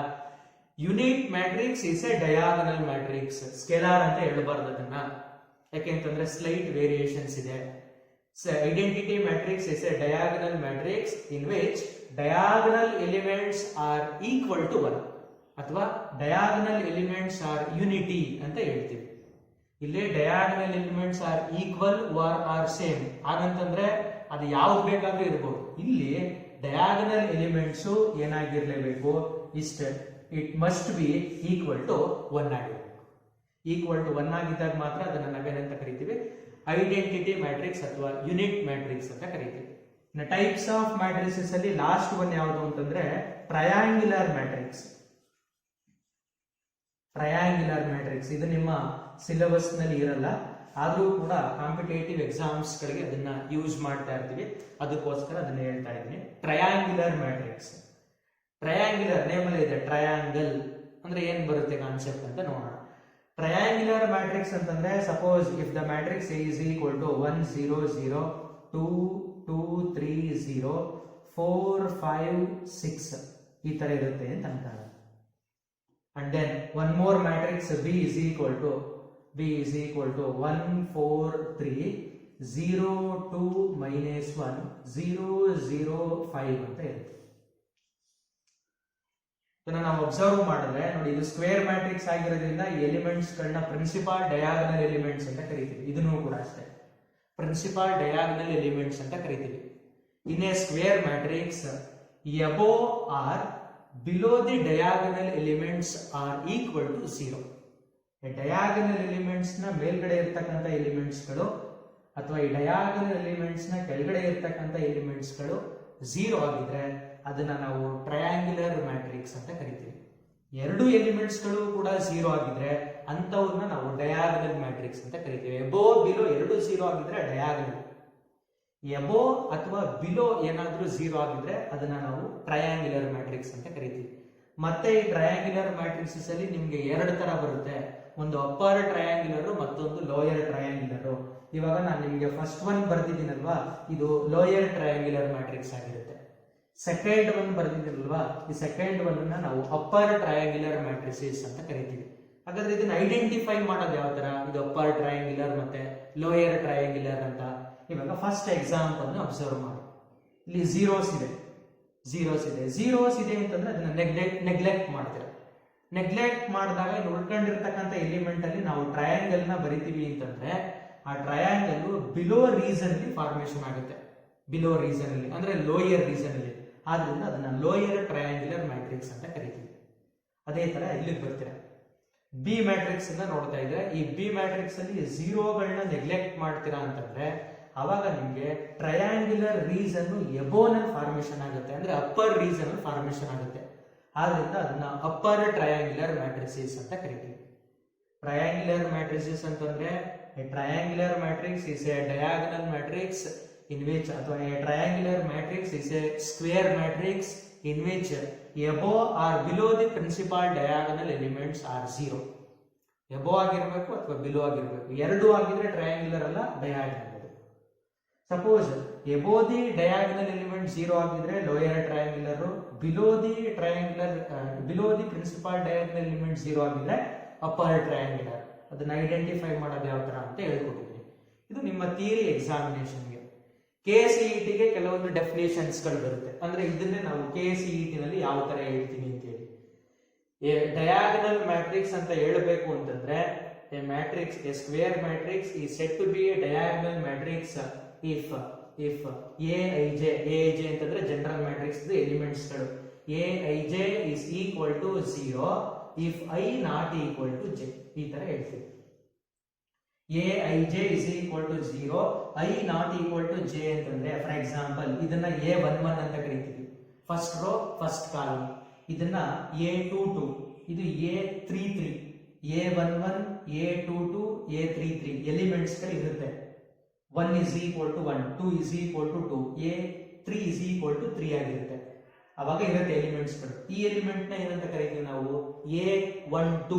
Speaker 1: unit matrix is a diagonal matrix. Scalar ಅಂತ ಹೇಳಬಾರ್ದು ಅದನ್ನ, ಯಾಕೆಂತಂದ್ರೆ ಸ್ಲೈಟ್ ವೇರಿಯೇಷನ್ಸ್ ಇದೆ. Identity matrix is a diagonal matrix in which diagonal elements are equal to 1 ಅಥವಾ ಡಯಾಗನಲ್ ಎಲಿಮೆಂಟ್ಸ್ ಆರ್ ಯೂನಿಟಿ ಅಂತ ಹೇಳ್ತೀವಿ. ಇಲ್ಲಿ diagonal elements are equal or same ಹಾಗಂತಂದ್ರೆ ಅದು ಯಾವ್ದು ಬೇಕಾದ್ರೂ ಇರ್ಬೋದು. ಇಲ್ಲಿ ಡಯಾಗನಲ್ ಎಲಿಮೆಂಟ್ಸ್ ಏನಾಗಿರ್ಲೇಬೇಕು, ಇಷ್ಟೇ, it must be equal to 1 ಆಗಿರ್ಬೇಕು. ಈಕ್ವಲ್ ಟು 1 ಆಗಿದ್ದಾಗ ಮಾತ್ರ ಅದನ್ನ ನಾವೇನಂತ ಕರಿತೀವಿ, ಐಡೆಂಟಿಟಿ ಮ್ಯಾಟ್ರಿಕ್ಸ್ ಅಥವಾ ಯೂನಿಟ್ ಮ್ಯಾಟ್ರಿಕ್ಸ್ ಅಂತ ಕರಿತೀವಿ. ಟೈಪ್ಸ್ ಆಫ್ ಮ್ಯಾಟ್ರಿಸಸ್ ಅಲ್ಲಿ ಲಾಸ್ಟ್ ಒನ್ ಯಾವುದು ಅಂತಂದ್ರೆ ಟ್ರಯಾಂಗ್ಯುಲರ್ ಮ್ಯಾಟ್ರಿಕ್ಸ್. ಟ್ರಯಾಂಗ್ಯುಲರ್ ಮ್ಯಾಟ್ರಿಕ್ಸ್ ಇದು ನಿಮ್ಮ ಸಿಲೆಬಸ್ ನಲ್ಲಿ ಇರಲ್ಲ, ಆದ್ರೂ ಕೂಡ ಕಾಂಪಿಟೇಟಿವ್ ಎಕ್ಸಾಮ್ಸ್ ಗಳಿಗೆ ಅದನ್ನ ಯೂಸ್ ಮಾಡ್ತಾ ಇರ್ತೀವಿ, ಅದಕ್ಕೋಸ್ಕರ ಅದನ್ನ ಹೇಳ್ತಾ ಇದ್ದೀನಿ. ಟ್ರಯಾಂಗ್ಯುಲರ್ ಮ್ಯಾಟ್ರಿಕ್ಸ್, ಟ್ರಯಾಂಗ್ಯುಲರ್ ನೇಮ್ ಅಲ್ಲಿ ಇದೆ, ಟ್ರಯಾಂಗಲ್ ಅಂದ್ರೆ ಏನ್ ಬರುತ್ತೆ ಕಾನ್ಸೆಪ್ಟ್ ಅಂತ ನೋಡೋಣ. ಟ್ರಯಾಂಗ್ಯುಲರ್ ಮ್ಯಾಟ್ರಿಕ್ಸ್ ಅಂತಂದ್ರೆ, suppose if the matrix A is equal to 1 0 0 2 2 3 0 4 5 6 ಈ ತರ ಇರುತ್ತೆ ಅಂತ ಅಂತಾರೆ. And then one more matrix B is equal to 1 4 3 0 2 minus 1 0 0 5 ಅಂತ ಇರುತ್ತೆ. ಇದನ್ನ ನಾವು ಅಬ್ಸರ್ವ್ ಮಾಡಿದ್ರೆ ನೋಡಿ, ಇದು ಸ್ಕ್ವೇರ್ ಮ್ಯಾಟ್ರಿಕ್ಸ್ ಆಗಿರೋದ್ರಿಂದ ಈ ಎಲಿಮೆಂಟ್ಸ್ ಗಳನ್ನ ಪ್ರಿನ್ಸಿಪಾಲ್ ಡಯಾಗನಲ್ ಎಲಿಮೆಂಟ್ಸ್ ಅಂತ ಕರಿತೀವಿ. ಇದನ್ನು ಕೂಡ ಅಷ್ಟೇ, ಪ್ರಿನ್ಸಿಪಾಲ್ ಡಯಾಗನಲ್ ಎಲಿಮೆಂಟ್ಸ್ ಅಂತ ಕರಿತೀವಿ. In a square matrix above or below the diagonal elements are equal to 0. Diagonal elements ನ ಮೇಲ್ಗಡೆ ಇರ್ತಕ್ಕಂಥ ಎಲಿಮೆಂಟ್ಸ್ ಗಳು ಅಥವಾ ಈ ಡಯಾಗನಲ್ ಎಲಿಮೆಂಟ್ಸ್ ನ ಕೆಳಗಡೆ ಇರ್ತಕ್ಕಂಥ ಎಲಿಮೆಂಟ್ಸ್ ಗಳು 0 ಆಗಿದ್ರೆ ಅದನ್ನ ನಾವು ಟ್ರಯಾಂಗ್ಯುಲರ್ ಮ್ಯಾಟ್ರಿಕ್ಸ್ ಅಂತ ಕರಿತೀವಿ. ಎರಡು ಎಲಿಮೆಂಟ್ಸ್ ಗಳು ಕೂಡ 0 ಆಗಿದ್ರೆ ಅಂತವನ್ನ ನಾವು ಡಯಾಗನಲ್ ಮ್ಯಾಟ್ರಿಕ್ಸ್ ಅಂತ ಕರಿತೀವಿ. ಎಬೋ ಬಿಲೋ ಎರಡು 0 ಆಗಿದ್ರೆ ಡಯಾಗನಲ್, ಎಬೋ ಅಥವಾ ಬಿಲೋ ಏನಾದ್ರೂ 0 ಆಗಿದ್ರೆ ಅದನ್ನ ನಾವು ಟ್ರಯಾಂಗ್ಯುಲರ್ ಮ್ಯಾಟ್ರಿಕ್ಸ್ ಅಂತ ಕರಿತೀವಿ. ಮತ್ತೆ ಈ ಟ್ರಯಾಂಗ್ಯುಲರ್ ಮ್ಯಾಟ್ರಿಕ್ಸಸ್ ಅಲ್ಲಿ ನಿಮ್ಗೆ ಎರಡು ತರ ಬರುತ್ತೆ, ಒಂದು ಅಪ್ಪರ್ ಟ್ರಯಾಂಗ್ಯುಲರ್ ಮತ್ತೊಂದು ಲೋಯರ್ ಟ್ರಯಾಂಗ್ಯುಲರ್. ಇವಾಗ ನಾನು ನಿಮ್ಗೆ ಫಸ್ಟ್ ಒನ್ ಬರ್ದಿದ್ದೀನಲ್ವಾ, ಇದು ಲೋಯರ್ ಟ್ರಯಾಂಗ್ಯುಲರ್ ಮ್ಯಾಟ್ರಿಕ್ಸ್ ಆಗಿರುತ್ತೆ. ಸೆಕೆಂಡ್ ಒನ್ ಬರ್ದಿದ್ದೀನಲ್ವಾ, ಈ ಸೆಕೆಂಡ್ ಒನ್ ನಾವು ಅಪ್ಪರ್ ಟ್ರಯಾಂಗ್ಯುಲರ್ ಮ್ಯಾಟ್ರಿಸಸ್ ಅಂತ ಕರಿತೀವಿ. ಹಾಗಾದ್ರೆ ಇದನ್ನ ಐಡೆಂಟಿಫೈ ಮಾಡೋದು ಯಾವ ತರ, ಇದು ಅಪ್ಪರ್ ಟ್ರಯಾಂಗ್ಯುಲರ್ ಮತ್ತೆ ಲೋಯರ್ ಟ್ರಯಾಂಗ್ಯುಲರ್ ಅಂತ. ಇವಾಗ ಫಸ್ಟ್ ಎಕ್ಸಾಂಪಲ್ ಅಬ್ಸರ್ವ್ ಮಾಡಿ, ಇಲ್ಲಿ ಝೀರೋಸ್ ಇದೆ ಅಂತಂದ್ರೆ ಅದನ್ನ ನೆಗ್ಲೆಕ್ಟ್ ಮಾಡ್ತೀರಾ. ನೆಗ್ಲೆಕ್ಟ್ ಮಾಡಿದಾಗ ಇನ್ನು ಉಳ್ಕೊಂಡಿರ್ತಕ್ಕಂಥ ಎಲಿಮೆಂಟ್ ಅಲ್ಲಿ ನಾವು ಟ್ರಯಾಂಗಲ್ ನ ಬರಿತೀವಿ ಅಂತಂದ್ರೆ ಆ ಟ್ರಯಾಂಗಲ್ ಬಿಲೋ ರೀಸನ್ ಅಲ್ಲಿ ಫಾರ್ಮೇಶನ್ ಆಗುತ್ತೆ. ಬಿಲೋ ರೀಸನ್ ಅಲ್ಲಿ ಅಂದ್ರೆ ಲೋಯರ್ ರೀಸನ್ ಅಲ್ಲಿ, ಆದ್ರಿಂದ ಅದನ್ನ ಲೋಯರ್ ಟ್ರಯಾಂಗ್ಯುಲರ್ ಮ್ಯಾಟ್ರಿಕ್ಸ್ ಅಂತ ಕರಿತೀವಿ. ಅದೇ ತರ ಇಲ್ಲಿಗೆ ಬರ್ತೀರಾ, ಬಿ ಮ್ಯಾಟ್ರಿಕ್ಸ್ ಅನ್ನ ನೋಡ್ತಾ ಇದ್ರೆ ಈ ಬಿ ಮ್ಯಾಟ್ರಿಕ್ಸ್ ಅಲ್ಲಿ ಝೀರೋಗಳನ್ನ ನೆಗ್ಲೆಕ್ಟ್ ಮಾಡ್ತೀರಾ ಅಂತಂದ್ರೆ ಅವಾಗ ನಿಮ್ಗೆ ಟ್ರಯಾಂಗ್ಯುಲರ್ ರೀಸನ್ ಎಬೋನಲ್ಲಿ ಫಾರ್ಮೇಶನ್ ಆಗುತ್ತೆ, ಅಂದ್ರೆ ಅಪ್ಪರ್ ರೀಸನ್ ಫಾರ್ಮೇಶನ್ ಆಗುತ್ತೆ. ಆದ್ರಿಂದ ಅದನ್ನ ಅಪ್ಪರ್ ಟ್ರಯಾಂಗ್ಯುಲರ್ ಮ್ಯಾಟ್ರಿಸಸ್ ಅಂತ ಕರಿತೀವಿ. ಟ್ರಯಾಂಗ್ಯುಲರ್ ಮ್ಯಾಟ್ರಿಸಸ್ ಅಂತಂದ್ರೆ triangular matrix is a diagonal matrix in which, ಅಥವಾ a triangular matrix is a square matrix in which above or below the principal diagonal elements are 0. Above ಆಗಿರ್ಬೇಕು ಅಥವಾ below ಆಗಿರ್ಬೇಕು, ಎರಡು ಆಗಿದ್ರೆ triangular ಅಲ್ಲ, diagonal. Suppose above the diagonal element 0 ಆಗಿದ್ರೆ lower triangular, below the principal diagonal element 0 ಆಗಿದ್ರೆ upper triangular. ಅದನ್ನ identify ಮಾಡೋದು ಯಾವ ತರ ಅಂತ ಹೇಳ್ಕೊಟ್ಟಿದ್ದೀನಿ. ಇದು ನಿಮ್ಮ ಥಿಯರಿ ಎಕ್ಸಾಮಿನೇಷನ್ಗೆ. KCET-ಗೆ ಕೆಲವೊಂದು ಡೆಫಿನೇಷನ್ಸ್ ಗಳು ಬರುತ್ತೆ. ಅಂದ್ರೆ ಇದನ್ನೇ ನಾವು KCET ನಲ್ಲಿ ಯಾವ ತರ ಹೇಳ್ತೀವಿ ಅಂತ ಹೇಳಿ. ಡಯಾಗನಲ್ ಮ್ಯಾಟ್ರಿಕ್ಸ್ ಅಂತ ಹೇಳಬೇಕು ಅಂತಂದ್ರೆ a matrix, a square matrix is said to be a diagonal matrix if Aij ಅಂತಂದ್ರೆ ಜನರಲ್ ಮ್ಯಾಟ್ರಿಕ್ಸ್ ಎಲಿಮೆಂಟ್ಸ್ ಗಳು Aij is equal to 0 if I not equal to j. ಈ ತರ ಹೇಳ್ತೀವಿ. Aij is equal to 0 I not equal to j ಅಂತಂದ್ರೆ for example ಇದನ್ನ A11 ಅಂತ ಕರೀತೀವಿ, first row first column. ಇದನ್ನ A22, ಇದು A33, A11, A22, A33 elements ಗಳು ಇರುತ್ತೆ. 1 is equal to 1, 2 is equal to 2, A3 is equal to 3 ಆಗಿರುತ್ತೆ. ಅವಾಗ ಇರುತ್ತೆ ಎಲಿಮೆಂಟ್ಸ್ ಗಳು. ಈ ಎಲಿಮೆಂಟ್ ನ ಏನಂತ ಕರೀತೀವಿ ನಾವು A12,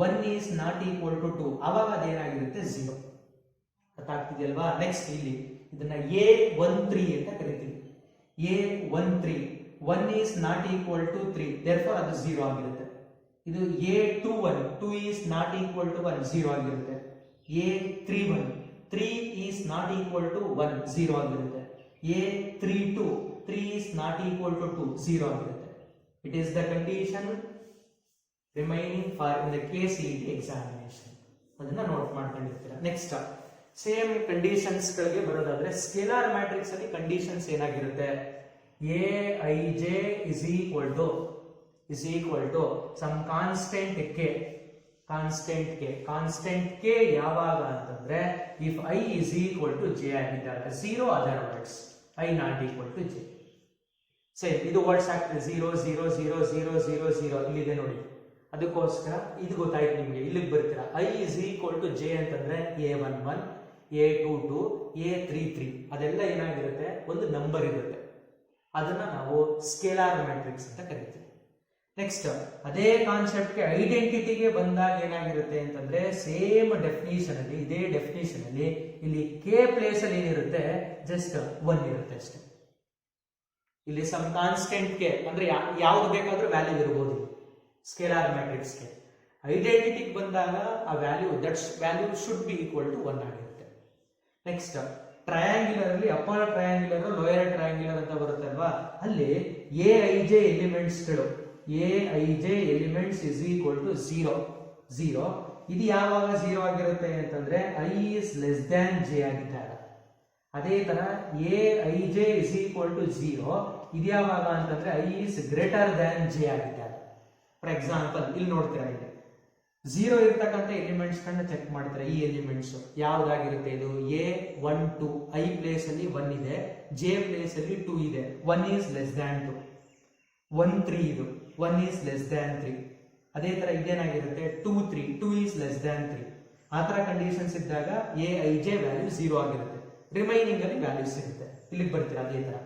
Speaker 1: 1 is not equal to 2, ಅವಾಗ ಅದೇನಾಗಿರುತ್ತೆ 0. ಗೊತ್ತಾಗ್ತಿದೆಯಲ್ವಾ? ನೆಕ್ಸ್ಟ್ ಇಲ್ಲಿ ಇದನ್ನ A13 ಅಂತ ಕರೀತೀವಿ. A13, 1 is not equal to 3, therefore ಅದು 0 ಆಗಿರುತ್ತೆ. ಇದು A21, 2 is not equal to 1, 0 ಆಗಿರುತ್ತೆ. A31, 3 is not equal to 1, 0 ಆಗಿರುತ್ತೆ. A32, 3 is not equal to 2, 0 ಆಗಿರುತ್ತೆ. It is the condition remaining for in the KCET examination. ಅದನ್ನ note ಮಾಡ್ಕೊಂಡಿರ್ತೀರಾ. Next same conditions ಗಳಿಗೆ ಬರೋದಾದ್ರೆ scalar matrix ಅಲ್ಲಿ conditions ಏನಾಗಿರುತ್ತೆ? Aij is equal to some constant k ಯಾವಾಗ ಅಂತಂದ್ರೆ if I is equal to j ಆಗಿದ್ದಾಗ, 0 otherwise I not equal to j. Same ಇದು words ಆಗ್ತದೆ 0 0 0 0 0 0 ಇಲ್ಲಿದೆ ನೋಡಿ. ಅದಕ್ಕೋಸ್ಕರ ಇದು ಗೊತ್ತಾಯ್ತು ನಿಮ್ಗೆ. ಇಲ್ಲಿಗೆ ಬರ್ತೀರಾ I is equal to j ಅಂತಂದ್ರೆ A11, A22, A33 ಅದೆಲ್ಲ ಏನಾಗಿರುತ್ತೆ? ಒಂದು ನಂಬರ್ ಇರುತ್ತೆ. ಅದನ್ನ ನಾವು ಸ್ಕೇಲಾರ್ ಮ್ಯಾಟ್ರಿಕ್ಸ್ ಅಂತ ಕರಿತೀವಿ. ನೆಕ್ಸ್ಟ್ ಅದೇ ಕಾನ್ಸೆಪ್ಟ್ಗೆ ಐಡೆಂಟಿಟಿಗೆ ಬಂದಾಗ ಏನಾಗಿರುತ್ತೆ ಅಂತಂದ್ರೆ ಸೇಮ್ ಡೆಫಿನಿಷನ್ ಅಲ್ಲಿ, ಇದೇ ಡೆಫಿನಿಷನ್ ಅಲ್ಲಿ ಇಲ್ಲಿ k ಪ್ಲೇಸ್ ಅಲ್ಲಿ ಏನಿರುತ್ತೆ? ಜಸ್ಟ್ 1 ಇರುತ್ತೆ ಅಷ್ಟೇ. ಇಲ್ಲಿ ಸಮ್ ಕಾನ್ಸ್ಟೆಂಟ್ k ಅಂದ್ರೆ ಯಾವ್ದು ಬೇಕಾದ್ರೂ ವ್ಯಾಲ್ಯೂ ಇರಬಹುದು ಸ್ಕೇಲಾರ್ ಮ್ಯಾಟ್ರಿಕ್ಸ್ಗೆ. ಐಡೆಂಟಿಟಿಗೆ ಬಂದಾಗ ಆ value should be equal to 1 ಆಗಿರುತ್ತೆ. ನೆಕ್ಸ್ಟ್ ಟ್ರಯಾಂಗ್ಯುಲರ್ ಅಲ್ಲಿ ಅಪ್ಪರ್ ಟ್ರಯಾಂಗ್ಯುಲರ್, ಲೋಯರ್ ಟ್ರಯಾಂಗ್ಯುಲರ್ ಅಂತ ಬರುತ್ತಲ್ವಾ, ಅಲ್ಲಿ Aij ಎಲಿಮೆಂಟ್ಸ್ ಗಳು Aij elements is equal to 0. ಇದು ಯಾವಾಗ 0 ಆಗಿರುತ್ತೆ ಅಂತಂದ್ರೆ I is less than j ಆಗಿದ್ದಾಗ. ಅದೇ ತರ Aij is equal to 0 ಇದು ಯಾವಾಗ ಅಂತಂದ್ರೆ I is greater than j ಆಗಿದ್ದಾಗ. ಫಾರ್ ಎಕ್ಸಾಂಪಲ್ ಇಲ್ಲಿ ನೋಡ್ತೀರಾ, ಇಲ್ಲಿ 0 ಇರ್ತಕ್ಕಂಥ ಎಲಿಮೆಂಟ್ಸ್ ಗಳನ್ನ ಚೆಕ್ ಮಾಡ್ತಾರೆ. ಈ ಎಲಿಮೆಂಟ್ಸ್ ಯಾವ್ದಾಗಿರುತ್ತೆ? ಇದು A12, I ಪ್ಲೇಸ್ ಅಲ್ಲಿ 1 ಇದೆ, j ಪ್ಲೇಸ್ ಅಲ್ಲಿ 2 ಇದೆ. 1 is less than 2. 1 3 ಇದು 1 is less than 3. ಅದೇ ತರ ಇದೇನಾಗಿರುತ್ತೆ? 2 3, 2 is less than 3. ಆ ತರ ಕಂಡೀಷನ್ಸ್ ಇದ್ದಾಗ Aij ವ್ಯಾಲ್ಯೂ 0 ಆಗಿರುತ್ತೆ. ರಿಮೈನಿಂಗ್ ಅಲ್ಲಿ ವ್ಯಾಲ್ಯೂಸ್ ಇರುತ್ತೆ. ಇಲ್ಲಿಗೆ ಬರ್ತೀರಾ ಅದೇ ತರ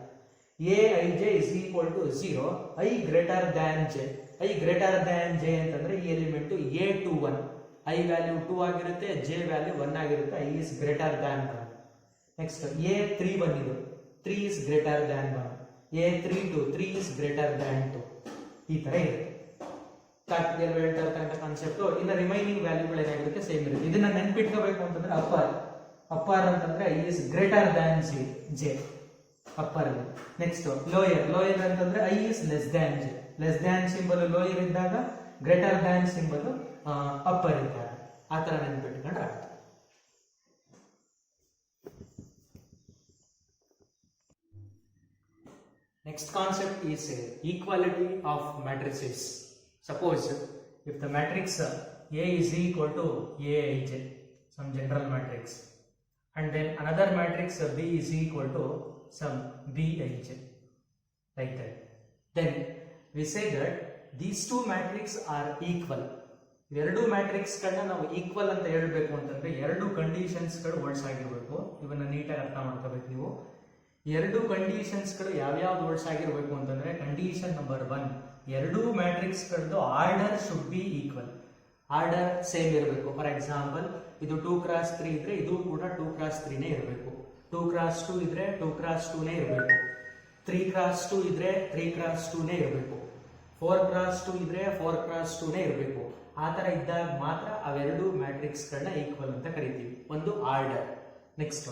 Speaker 1: Aij is equal to 0, I greater than j. I greater than j ಅಂತಂದ್ರೆ ಈ ಎಲಿಮೆಂಟ್ A21, I ವ್ಯಾಲ್ಯೂ 2 ಆಗಿರುತ್ತೆ, j ವ್ಯಾಲ್ಯೂ 1 ಆಗಿರುತ್ತೆ. I is greater than 1. Next A31 ಇದು 3 is greater than 1. A32, 3 is greater than 2. ಈ ತರ ಇರುತ್ತೆ. ಹೇಳ್ತಾ ಇರ್ತಕ್ಕಂಥ ಕಾನ್ಸೆಪ್ಟ್. ಇನ್ನು ರಿಮೈನಿಂಗ್ ವ್ಯಾಲ್ಯೂಗಳು ಏನಾಗಿರುತ್ತೆ? ಸೇಮ್ ಇರುತ್ತೆ. ಇದನ್ನ ನೆನ್ಪಿಟ್ಕೋಬೇಕು ಅಂತಂದ್ರೆ ಅಪ್ಪರ್ ಅಂತಂದ್ರೆ I is greater than j upper ಅಲ್ಲಿ. ನೆಕ್ಸ್ಟ್ ಲೋಯರ್ ಅಂತಂದ್ರೆ I is less than j. Less than symbol lower ಇದ್ದಾಗ, ಗ್ರೇಟರ್ ದ್ಯಾನ್ ಸಿಂಬಲ್ ಅಪ್ಪರ್ ಇದ್ದಾಗ. ಆ ತರ ನೆನ್ಪಿಟ್ಕೊಂಡ್ರೆ ಆಯ್ತು. Next concept is equality of matrices. Suppose if the matrix A is equal to Aij, some general matrix, and then another matrix B is equal to some Bij, like that, then we say that these two matrix are equal. ಎರಡು matrix ಗಳನ್ನ ನಾವು equal ಅಂತ ಹೇಳಬೇಕು ಅಂತಂದ್ರೆ ಎರಡು conditions ಗಳು words ಆಗಿರಬೇಕು. ಇವನ್ನ ನೀಟಾಗಿ ಅರ್ಥ ಮಾಡ್ಕೋಬೇಕು ನೀವು. ಎರಡು ಕಂಡೀಷನ್ಸ್ ಗಳು ಯಾವ್ಯಾವ್ದು ವರ್ಡ್ಸ್ ಆಗಿರಬೇಕು ಅಂತಂದ್ರೆ, ಕಂಡೀಷನ್ ನಂಬರ್ 1, ಎರಡು ಮ್ಯಾಟ್ರಿಕ್ಸ್ ಗಳದ್ದು order should be equal. Order same ಇರಬೇಕು. ಫಾರ್ ಎಕ್ಸಾಂಪಲ್ ಇದು 2x3 ಇದ್ರೆ ಇದು ಕೂಡ 2x3 ಇರಬೇಕು. 2x2 ಇದ್ರೆ 2x2 ಇರಬೇಕು. 3x2 ಇದ್ರೆ 3x2 ಇರಬೇಕು. 4x2 ಇದ್ರೆ 4x2 ಇರಬೇಕು. ಆ ತರ ಇದ್ದಾಗ ಮಾತ್ರ ಅವೆರಡು ಮ್ಯಾಟ್ರಿಕ್ಸ್ ಗಳನ್ನ ಈಕ್ವಲ್ ಅಂತ ಕರಿತೀವಿ. ಒಂದು ಆರ್ಡರ್. ನೆಕ್ಸ್ಟ್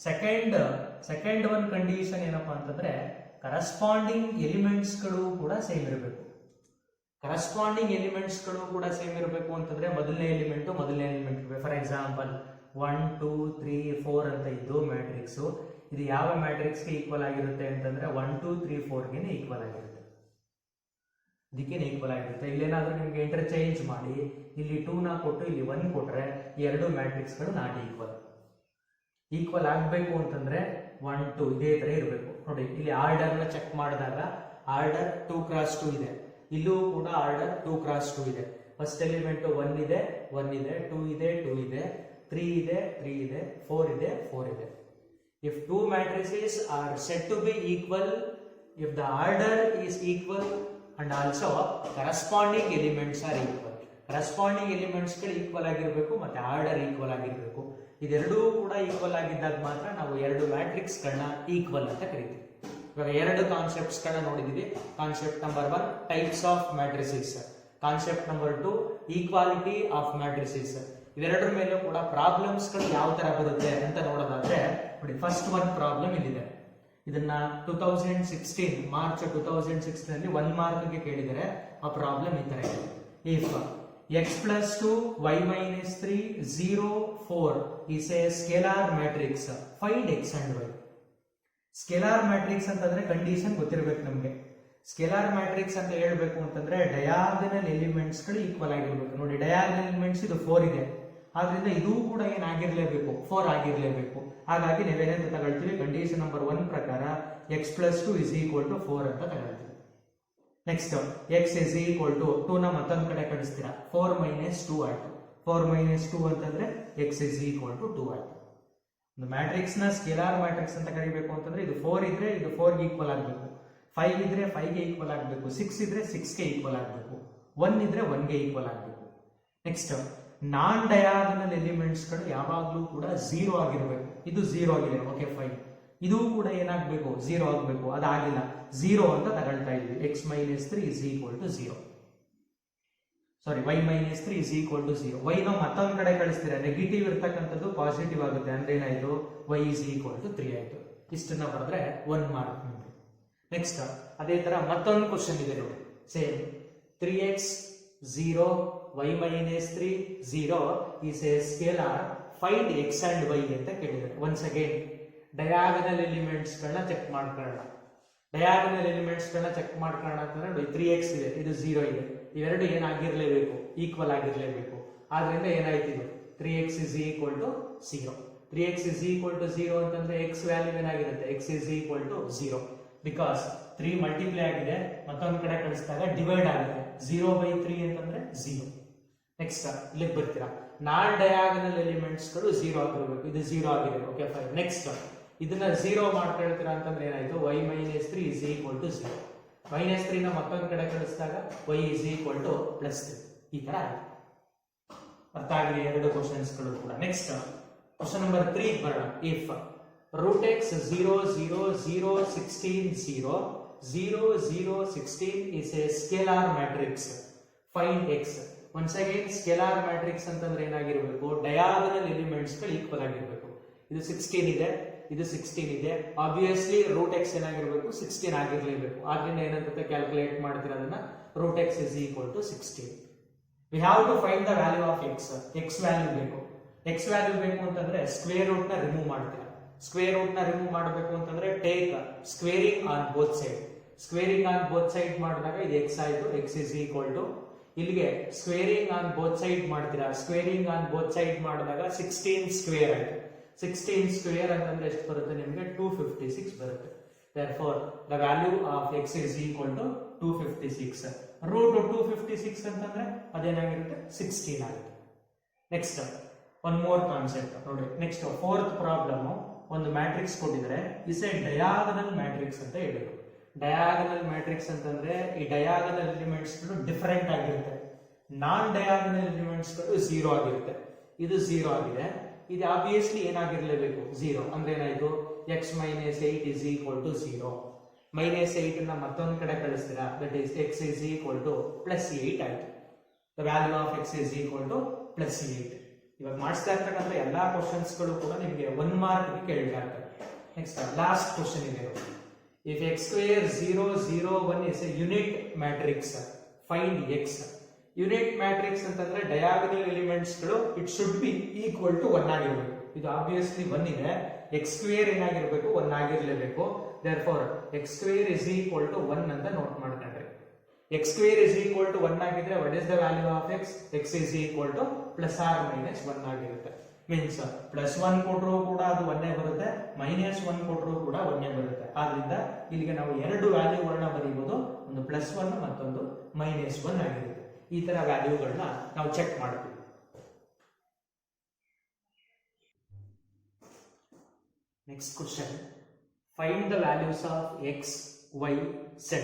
Speaker 1: ಸೆಕೆಂಡ್ ಒಂದು ಕಂಡೀಷನ್ ಏನಪ್ಪಾ ಅಂತಂದ್ರೆ ಕರಸ್ಪಾಂಡಿಂಗ್ ಎಲಿಮೆಂಟ್ಸ್ ಗಳು ಕೂಡ ಸೇಮ್ ಇರಬೇಕು. ಕರಸ್ಪಾಂಡಿಂಗ್ ಎಲಿಮೆಂಟ್ಸ್ ಗಳು ಕೂಡ ಸೇಮ್ ಇರಬೇಕು ಅಂತಂದ್ರೆ ಮೊದಲನೇ ಎಲಿಮೆಂಟ್ ಫಾರ್ ಎಕ್ಸಾಂಪಲ್ 1 2 3 4 ಅಂತ ಇದ್ದು ಮ್ಯಾಟ್ರಿಕ್ಸ್, ಇದು ಯಾವ ಮ್ಯಾಟ್ರಿಕ್ಸ್ ಗೆ ಈಕ್ವಲ್ ಆಗಿರುತ್ತೆ ಅಂತಂದ್ರೆ 1 2 3 4 ಗೆ ಈಕ್ವಲ್ ಆಗಿರುತ್ತೆ. ಇದಕ್ಕೆ ಈಕ್ವಲ್ ಆಗಿರುತ್ತೆ. ಇಲ್ಲೇನಾದ್ರೂ ನಿಮ್ಗೆ ಇಂಟರ್ಚೇಂಜ್ ಮಾಡಿ ಇಲ್ಲಿ 2 ನ ಕೊಟ್ಟು ಇಲ್ಲಿ 1 ಕೊಟ್ರೆ ಈ ಎರಡು ಮ್ಯಾಟ್ರಿಕ್ಸ್ ಗಳು ನಾಟ್ ಈಕ್ವಲ್ ಆಗಬೇಕು ಅಂತಂದ್ರೆ 1 2 ಇದೇ ತರ ಇರಬೇಕು. ನೋಡಿ ಇಲ್ಲಿ ಆರ್ಡರ್ ನ ಚೆಕ್ ಮಾಡಿದಾಗ ಆರ್ಡರ್ 2x2 ಇದೆ, ಇಲ್ಲೂ ಕೂಡ ಆರ್ಡರ್ 2x2 ಇದೆ. ಫಸ್ಟ್ ಎಲಿಮೆಂಟ್ 1 ಇದೆ 1 ಇದೆ, 2 ಇದೆ 2 ಇದೆ, 3 ಇದೆ 3 ಇದೆ, 4 ಇದೆ 4 ಇದೆ. If two matrices are said to be equal, if the order is equal and also corresponding elements are equal. Corresponding elements ಗಳು ಈಕ್ವಲ್ ಆಗಿರಬೇಕು ಮತ್ತೆ ಆರ್ಡರ್ ಈಕ್ವಲ್ ಆಗಿರಬೇಕು. ಇದೆರಡೂ ಕೂಡ ಈಕ್ವಲ್ ಆಗಿದ್ದಾಗ ಮಾತ್ರ ನಾವು ಎರಡು ಮ್ಯಾಟ್ರಿಕ್ಸ್ ಗಳನ್ನ ಈಕ್ವಲ್ ಅಂತ ಕರಿತೀವಿ. ಇವಾಗ ಎರಡು ಕಾನ್ಸೆಪ್ಟ್ಸ್ ಗಳನ್ನ ನೋಡಿದೀವಿ. Concept number 1 types of matrices, concept number 2 equality of matrices. ಇವೆರಡರ ಮೇಲೂ ಕೂಡ ಪ್ರಾಬ್ಲಮ್ಸ್ ಗಳು ಯಾವ ತರ ಬರುತ್ತೆ ಅಂತ ನೋಡೋದಾದ್ರೆ ನೋಡಿ, ಫಸ್ಟ್ ಒಂದು ಪ್ರಾಬ್ಲಮ್ ಇಲ್ಲಿದೆ. ಇದನ್ನ 2016 ಮಾರ್ಚ್ 2016 ಅಲ್ಲಿ 1 ಮಾರ್ಕ್ ಗೆ ಕೇಳಿದರೆ ಆ ಪ್ರಾಬ್ಲಮ್ ಈ ತರ ಇದೆ. If x plus 2 y minus 3 0 4 is a scalar matrix, find x and y. Scalar matrix ಅಂತಂದ್ರೆ ಕಂಡೀಷನ್ ಗೊತ್ತಿರಬೇಕು ನಮಗೆ. ಸ್ಕೇಲಾರ್ ಮ್ಯಾಟ್ರಿಕ್ಸ್ ಅಂತ ಹೇಳ್ಬೇಕು ಅಂತಂದ್ರೆ ಡಯಾಗನಲ್ ಎಲಿಮೆಂಟ್ಸ್ ಗಳು ಈಕ್ವಲ್ ಆಗಿರ್ಬೇಕು. ನೋಡಿ ಡಯಾಗನಲ್ ಎಲಿಮೆಂಟ್ಸ್ ಇದು 4 ಇದೆ, ಆದ್ರಿಂದ ಇದು ಕೂಡ ಏನಾಗಿರ್ಲೇಬೇಕು 4 ಆಗಿರ್ಲೇಬೇಕು. ಹಾಗಾಗಿ ನಾವೇನಂತ ತಗೊಳ್ತೀವಿ, ಕಂಡೀಷನ್ ನಂಬರ್ 1 ಪ್ರಕಾರ x plus 2 is equal to 4 ಅಂತ ತಗೊಳ್ತೀವಿ. Next x is equal to 2 ನ ಮತ್ತೊಂದು ಕಡೆ ಕಳಿಸ್ತೀರಾ, 4 minus 2 ಆಯ್ತು. 4 minus 2 ಅಂತಂದ್ರೆ x is equal to 2 ಆಯ್ತು. ಒಂದು ಮ್ಯಾಟ್ರಿಕ್ಸ್ ನ ಸ್ಕೇಲಾರ್ ಮ್ಯಾಟ್ರಿಕ್ಸ್ ಅಂತ ಕರಿಬೇಕು ಅಂತಂದ್ರೆ ಇದು 4 ಇದ್ರೆ ಇದು 4 ಗೆ ಈಕ್ವಲ್ ಆಗಬೇಕು, 5 ಇದ್ರೆ 5 ಗೆ ಈಕ್ವಲ್ ಆಗಬೇಕು, 6 ಇದ್ರೆ 6 ಗೆ ಈಕ್ವಲ್ ಆಗಬೇಕು, 1 ಇದ್ರೆ 1 ಗೆ ಈಕ್ವಲ್ ಆಗಬೇಕು. ನೆಕ್ಸ್ಟ್ ನಾನ್ ಡಯಾಗನಲ್ ಎಲಿಮೆಂಟ್ಸ್ ಗಳು ಯಾವಾಗಲೂ ಕೂಡ 0 ಆಗಿರಬೇಕು. ಇದು 0 ಆಗಿದೆ, ಓಕೆ ಫೈನ್. ಇದು ಕೂಡ ಏನಾಗಬೇಕು 0 ಆಗಬೇಕು, ಅದಾಗಿಲ್ಲ 0 ಅಂತ ತಗೊಳ್ತಾ ಇದ್ವಿ. x minus 3 is equal to 0. Sorry, y minus 3 is equal to 0. y ನ ಮತ್ತೊಂದು ಕಡೆ ಕಳಿಸ್ತೀರಾ, ನೆಗೆಟಿವ್ ಇರ್ತಕ್ಕಂಥದ್ದು ಪಾಸಿಟಿವ್ ಆಗುತ್ತೆ ಅಂದ್ರೆ ಏನಾಯ್ತು, y is equal to 3 ಆಯ್ತು. ಇಷ್ಟನ್ನ ಬರೆದ್ರೆ 1 ಮಾರ್ಕ್ ನಿಮಗೆ. ನೆಕ್ಸ್ಟ್ ಅದೇ ತರ ಮತ್ತೊಂದು ಕ್ವಶನ್ ಇದೆ ನೋಡಿ, same 3x 0 y minus 3 0 is a scalar, find x and y ಅಂತ ಕೇಳಿದ್ದಾರೆ. ಒನ್ಸ್ ಅಗೇನ್ ಡಯಾಗನಲ್ ಎಲಿಮೆಂಟ್ಸ್ ಗಳನ್ನ ಚೆಕ್ ಮಾಡ್ಕೊಳ್ಳೋಣ. ಡಯಾಗನಲ್ ಎಲಿಮೆಂಟ್ಸ್ ಗಳನ್ನ ಚೆಕ್ ಮಾಡ್ಕೊಳ್ಳೋಣ ಅಂತಂದ್ರೆ ನೋಡಿ, 3x ಇದೆ, ಇದು 0 ಇದೆ, ಇವೆರಡು ಏನಾಗಿರ್ಲೇಬೇಕು ಈಕ್ವಲ್ ಆಗಿರ್ಲೇಬೇಕು. ಆದ್ರಿಂದ ಏನಾಯ್ತು, ಇದು 3x is equal to 0. 3x is equal to 0 ಅಂತಂದ್ರೆ x ವ್ಯಾಲ್ಯೂ ಏನಾಗಿರುತ್ತೆ, x is equal to 0 because 3 multiply ಆಗಿದೆ, ಮತ್ತೊಂದು ಕಡೆ ಕಳಿಸಿದಾಗ ಡಿವೈಡ್ ಆಗುತ್ತೆ. 0 by 3 ಅಂತಂದ್ರೆ 0. ನೆಕ್ಸ್ಟ್ ಇಲ್ಲಿಗೆ ಬರ್ತೀರಾ, ನಾನ್ ಡಯಾಗನಲ್ ಎಲಿಮೆಂಟ್ಸ್ ಗಳು 0 ಆಗಿರಬೇಕು, ಇದು 0 ಆಗಿದೆ, ಓಕೆ ಫೈನ್. ನೆಕ್ಸ್ಟ್ ಇದನ್ನ 0 ಮಾಡ್ಕೊಳ್ತೀರಾ ಅಂತಂದ್ರೆ ಏನಾಯ್ತು, y minus 3 is equal to 0. minus 3 ನ ಮತ್ತೊಂದು ಕಡೆ ಕಳಿಸಿದಾಗ y is equal to plus 3. ಈ ತರ ಆಗಿದೆ. ಅರ್ಥ ಆಗಿದೆ ಎರಡು ಕ್ವಶನ್ಸ್ ಗಳು ಕೂಡ. ನೆಕ್ಸ್ಟ್ ಕ್ವಶನ್ ನಂಬರ್ 3 ಬರೋಣ. If root x 0 0 0 16 0 0 0 16 is a scalar matrix, find x. Once again scalar matrix ಅಂತಂದ್ರೆ ಏನಾಗಿರಬೇಕು, ಡಯಾಗನಲ್ ಎಲಿಮೆಂಟ್ಸ್ ಗಳು ಈಕ್ವಲ್ ಆಗಿರಬೇಕು. ಇದು 16 ಇದೆ, ಇದು 16 ಇದೆ, ಆಬ್ವಿಯಸ್ಲಿ ರೂಟ್ ಎಕ್ಸ್ ಏನಾಗಿರ್ಬೇಕು 16 ಆಗಿರ್ಲೇಬೇಕು. ಆದ್ರಿಂದ ಏನಂತ ಕ್ಯಾಲ್ಕುಲೇಟ್ ಮಾಡ್ತೀರಾ ಅದನ್ನ, root x is equal to 16. We have to find the value of x. X value ಬೇಕು. ಎಕ್ಸ್ ವ್ಯಾಲ್ಯೂ ಬೇಕು ಅಂತಂದ್ರೆ ಸ್ಕ್ವೇರ್ ರೂಟ್ ನ ರಿಮೂವ್ ಮಾಡ್ತೀರಾ. ಸ್ಕ್ವೇರ್ ರೂಟ್ ನ ರಿಮೂವ್ ಮಾಡಬೇಕು ಅಂತಂದ್ರೆ take squaring on both side. Squaring on both side ಮಾಡಿದಾಗ ಇದು ಎಕ್ಸ್ ಆಯ್ತು, ಎಕ್ಸ್ ಇಸ್ ಈಕ್ವಲ್ ಟು ಇಲ್ಲಿಗೆ ಸ್ಕ್ವೇರಿಂಗ್ ಆನ್ ಬೋತ್ ಸೈಡ್ ಮಾಡ್ತೀರಾ. ಸ್ಕ್ವೇರಿಂಗ್ ಆನ್ ಬೋತ್ ಸೈಡ್ ಮಾಡಿದಾಗ 16 ಸ್ಕ್ವೇರ್ ಆಯ್ತು. 16 ಸ್ಕ್ವೇರ್ ಅಂತಂದ್ರೆ ಎಷ್ಟು ಬರುತ್ತೆ ನಿಮಗೆ, 256 ಬರುತ್ತೆ. therefore the value of x is equal to 256. Root 256 ಅಂತಂದ್ರೆ ಅದೇನಾಗಿರುತ್ತೆ 16 ಆಗುತ್ತೆ. ನೆಕ್ಸ್ಟ್ ಒನ್ ಮೋರ್ ಕಾನ್ಸೆಪ್ಟ್ ನೋಡಿ. ನೆಕ್ಸ್ಟ್ ಫೋರ್ತ್ ಪ್ರಾಬ್ಲಮ್, ಒಂದು ಮ್ಯಾಟ್ರಿಕ್ಸ್ ಕೊಟ್ಟಿದ್ರೆ ಇಸ್ ಎ ಡಯಾಗನಲ್ ಮ್ಯಾಟ್ರಿಕ್ಸ್ ಅಂತ ಹೇಳಿದ್ರು. ಡಯಾಗನಲ್ ಮ್ಯಾಟ್ರಿಕ್ಸ್ ಅಂತಂದ್ರೆ ಈ ಡಯಾಗನಲ್ ಎಲಿಮೆಂಟ್ಸ್ ಗಳು ಡಿಫರೆಂಟ್ ಆಗಿರುತ್ತೆ. ನಾನ್ ಡಯಾಗನಲ್ ಎಲಿಮೆಂಟ್ಸ್ ಗಳು 0 ಆಗಿರುತ್ತೆ. ಇದು 0 ಆಗಿದೆ. ಇದು ಆಬ್ವಿಯಸ್ಲಿ ಏನಾಗಿರ್ಲೇಬೇಕು 0. ಅಂದ್ರೆ ಏನಾಯ್ತು x minus 8 is equal to 0. minus 8 ನ ಮತ್ತೊಂದು ಕಡೆ ಕಳಿಸ್ತೀರಾ, that is x is equal to plus 8 ಆಯ್ತು. the value of x is equal to plus 8. ಇವಾಗ ಮಾಡಿಸ್ತಾ ಇರ್ತಕ್ಕಂಥ ಎಲ್ಲಾ ಕ್ವಶನ್ಸ್ ಗಳು ಕೂಡ ನಿಮಗೆ 1 ಮಾರ್ಕ್ ಕೇಳಿರ್ತಾರೆ. ನೆಕ್ಸ್ಟ್ ಲಾಸ್ಟ್ ಕ್ವಶನ್ ಇದೆ. if x square 0 0 1 is a unit matrix, find x. Unit matrix ಅಂತಂದ್ರೆ ಡಯಾಗೋನಲ್ ಎಲಿಮೆಂಟ್ಸ್ ಗಳು it should be equal to 1 ಆಗಿರಬೇಕು. ಇದು ಆಬ್ವಿಯಸ್ಲಿ 1 ಇದೆ. x ಸ್ಕ್ವೇರ್ ಏನಾಗಿರಬೇಕು 1 ಆಗಿರಲೇಬೇಕು. therefore x square is equal to 1 ಅಂತ note ಮಾಡ್ಕೊಂಡ್ರಿ. x square is equal to 1 ಆಗಿದ್ರೆ what is the value of x? x is equal to plus or minus 1 ಆಗಿರುತ್ತೆ. Means plus 1 ಕೊಟ್ಟರು ಕೂಡ ಅದು 1 ಬರುತ್ತೆ, ಮೈನಸ್ 1 ಕೊಟ್ಟರು ಕೂಡ 1 ಬರುತ್ತೆ. ಆದ್ರಿಂದ ಇಲ್ಲಿಗೆ ನಾವು ಎರಡು ವ್ಯಾಲ್ಯೂಗಳನ್ನ ಬರೀಬಹುದು, ಒಂದು ಪ್ಲಸ್ 1 ಮತ್ತೊಂದು ಮೈನಸ್ 1 ಆಗಿರುತ್ತೆ. ಈ ತರ ವ್ಯಾಲ್ಯೂಗಳನ್ನ ನಾವು ಚೆಕ್ ಮಾಡ್ತೀವಿ. Next question, find the values of x, y, z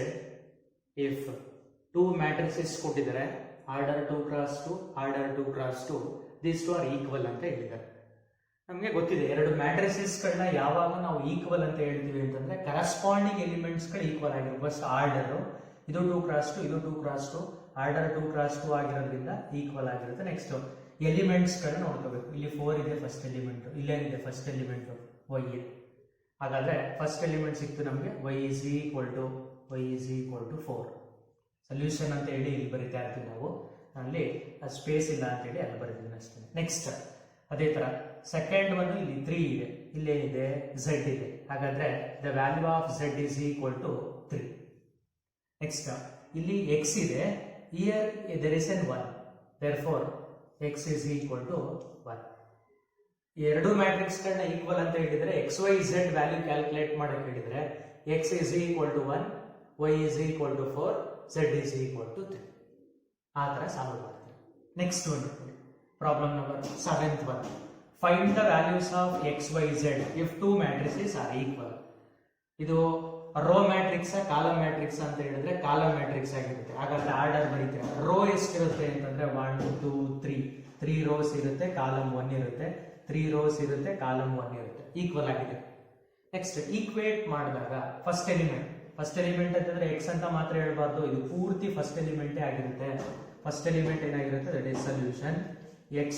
Speaker 1: if two matrices ಕೊಟ್ಟಿದ್ದಾರೆ, order 2 x 2, order 2 x 2, these two are equal ಅಂತ ಹೇಳಿದ್ದಾರೆ. ನಮಗೆ ಗೊತ್ತಿದೆ ಎರಡು ಮ್ಯಾಟ್ರಿಸಸ್ ಗಳನ್ನ ಯಾವಾಗ ನಾವು ಈಕ್ವಲ್ ಅಂತ ಹೇಳ್ತೀವಿ ಅಂತಂದ್ರೆ ಕರೆಸ್ಪಾಂಡಿಂಗ್ ಎಲಿಮೆಂಟ್ಸ್ ಗಳು ಈಕ್ವಲ್ ಆಗಿರುತ್ತೆ. ಫಸ್ಟ್ ಆರ್ಡರ್ ಇದು 2 x 2, ಇದು 2 x 2, ಆರ್ಡರ್ 2 x 2 ಆಗಿರೋದ್ರಿಂದ ಈಕ್ವಲ್ ಆಗಿರುತ್ತೆ. ನೆಕ್ಸ್ಟ್ ಎಲಿಮೆಂಟ್ಸ್ ಗಳನ್ನ ನೋಡ್ಕೋಬೇಕು. ಇಲ್ಲಿ 4 ಇದೆ ಫಸ್ಟ್ ಎಲಿಮೆಂಟ್, ಇಲ್ಲೇನಿದೆ ಫಸ್ಟ್ ಎಲಿಮೆಂಟ್ y ಇದೆ. ಹಾಗಾದ್ರೆ ಫಸ್ಟ್ ಎಲಿಮೆಂಟ್ ಸಿಕ್ತು ನಮಗೆ y is equal to 4. Solution ಅಂತ ಹೇಳಿ ಇಲ್ಲಿ ಬರೀತಾ ಇರ್ತೀವಿ ನಾವು, ಅಲ್ಲಿ ಸ್ಪೇಸ್ ಇಲ್ಲ ಅಂತ ಹೇಳಿ ಅಲ್ಲಿ ಬರೀತೀವಿ ಅಷ್ಟೇ. ನೆಕ್ಸ್ಟ್ ಅದೇ ತರ ಸೆಕೆಂಡ್ ಒಂದು ಇಲ್ಲಿ 3 ಇದೆ, ಇಲ್ಲೇನಿದೆ z ಇದೆ. ಹಾಗಾದ್ರೆ the value of z is equal to 3. Next ಇಲ್ಲಿ x ಇದೆ, here there is an 1, therefore x is equal to 1. ಎರಡು ಮ್ಯಾಟ್ರಿಕ್ಸ್ ಗಳನ್ನ ಈಕ್ವಲ್ ಅಂತ ಹೇಳಿದ್ರೆ x y z value calculate ಮಾಡಕ್ ಹೇಳಿದ್ರೆ x is equal to 1, y is equal to 4, z is equal to 3. ಆ ತರ ಸಾಲ್ವ್ ಮಾಡ್ತೀವಿ. ನೆಕ್ಸ್ಟ್ ಒಂದು problem number 7th one, find the values of x y z if two matrices are equal. ಇದು rho matrix column matrix ಅಂತ ಹೇಳಿದ್ರೆ column matrix ಆಗಿರುತ್ತೆ. ಹಾಗಾದ್ರೆ order ಬರೀತೀರಾ. Rho ಎಷ್ಟಿರುತ್ತೆ ಅಂತಂದ್ರೆ 1 2 3 ರೋಸ್ ಇರುತ್ತೆ, ಕಾಲಮ್ 1 ಇರುತ್ತೆ, 3 ರೋಸ್ ಇರುತ್ತೆ, ಕಾಲಮ್ 1 ಇರುತ್ತೆ, ಈಕ್ವಲ್ ಆಗಿದೆ. ನೆಕ್ಸ್ಟ್ ಈಕ್ವೇಟ್ ಮಾಡಿದಾಗ ಫಸ್ಟ್ ಎಲಿಮೆಂಟ್ ಅಂತಂದ್ರೆ x ಅಂತ ಮಾತ್ರ ಹೇಳ್ಬಾರ್ದು, ಇದು ಪೂರ್ತಿ ಫಸ್ಟ್ ಎಲಿಮೆಂಟೇ ಆಗಿರುತ್ತೆ. ಫಸ್ಟ್ ಎಲಿಮೆಂಟ್ ಏನಾಗಿರುತ್ತೆ, that is solution x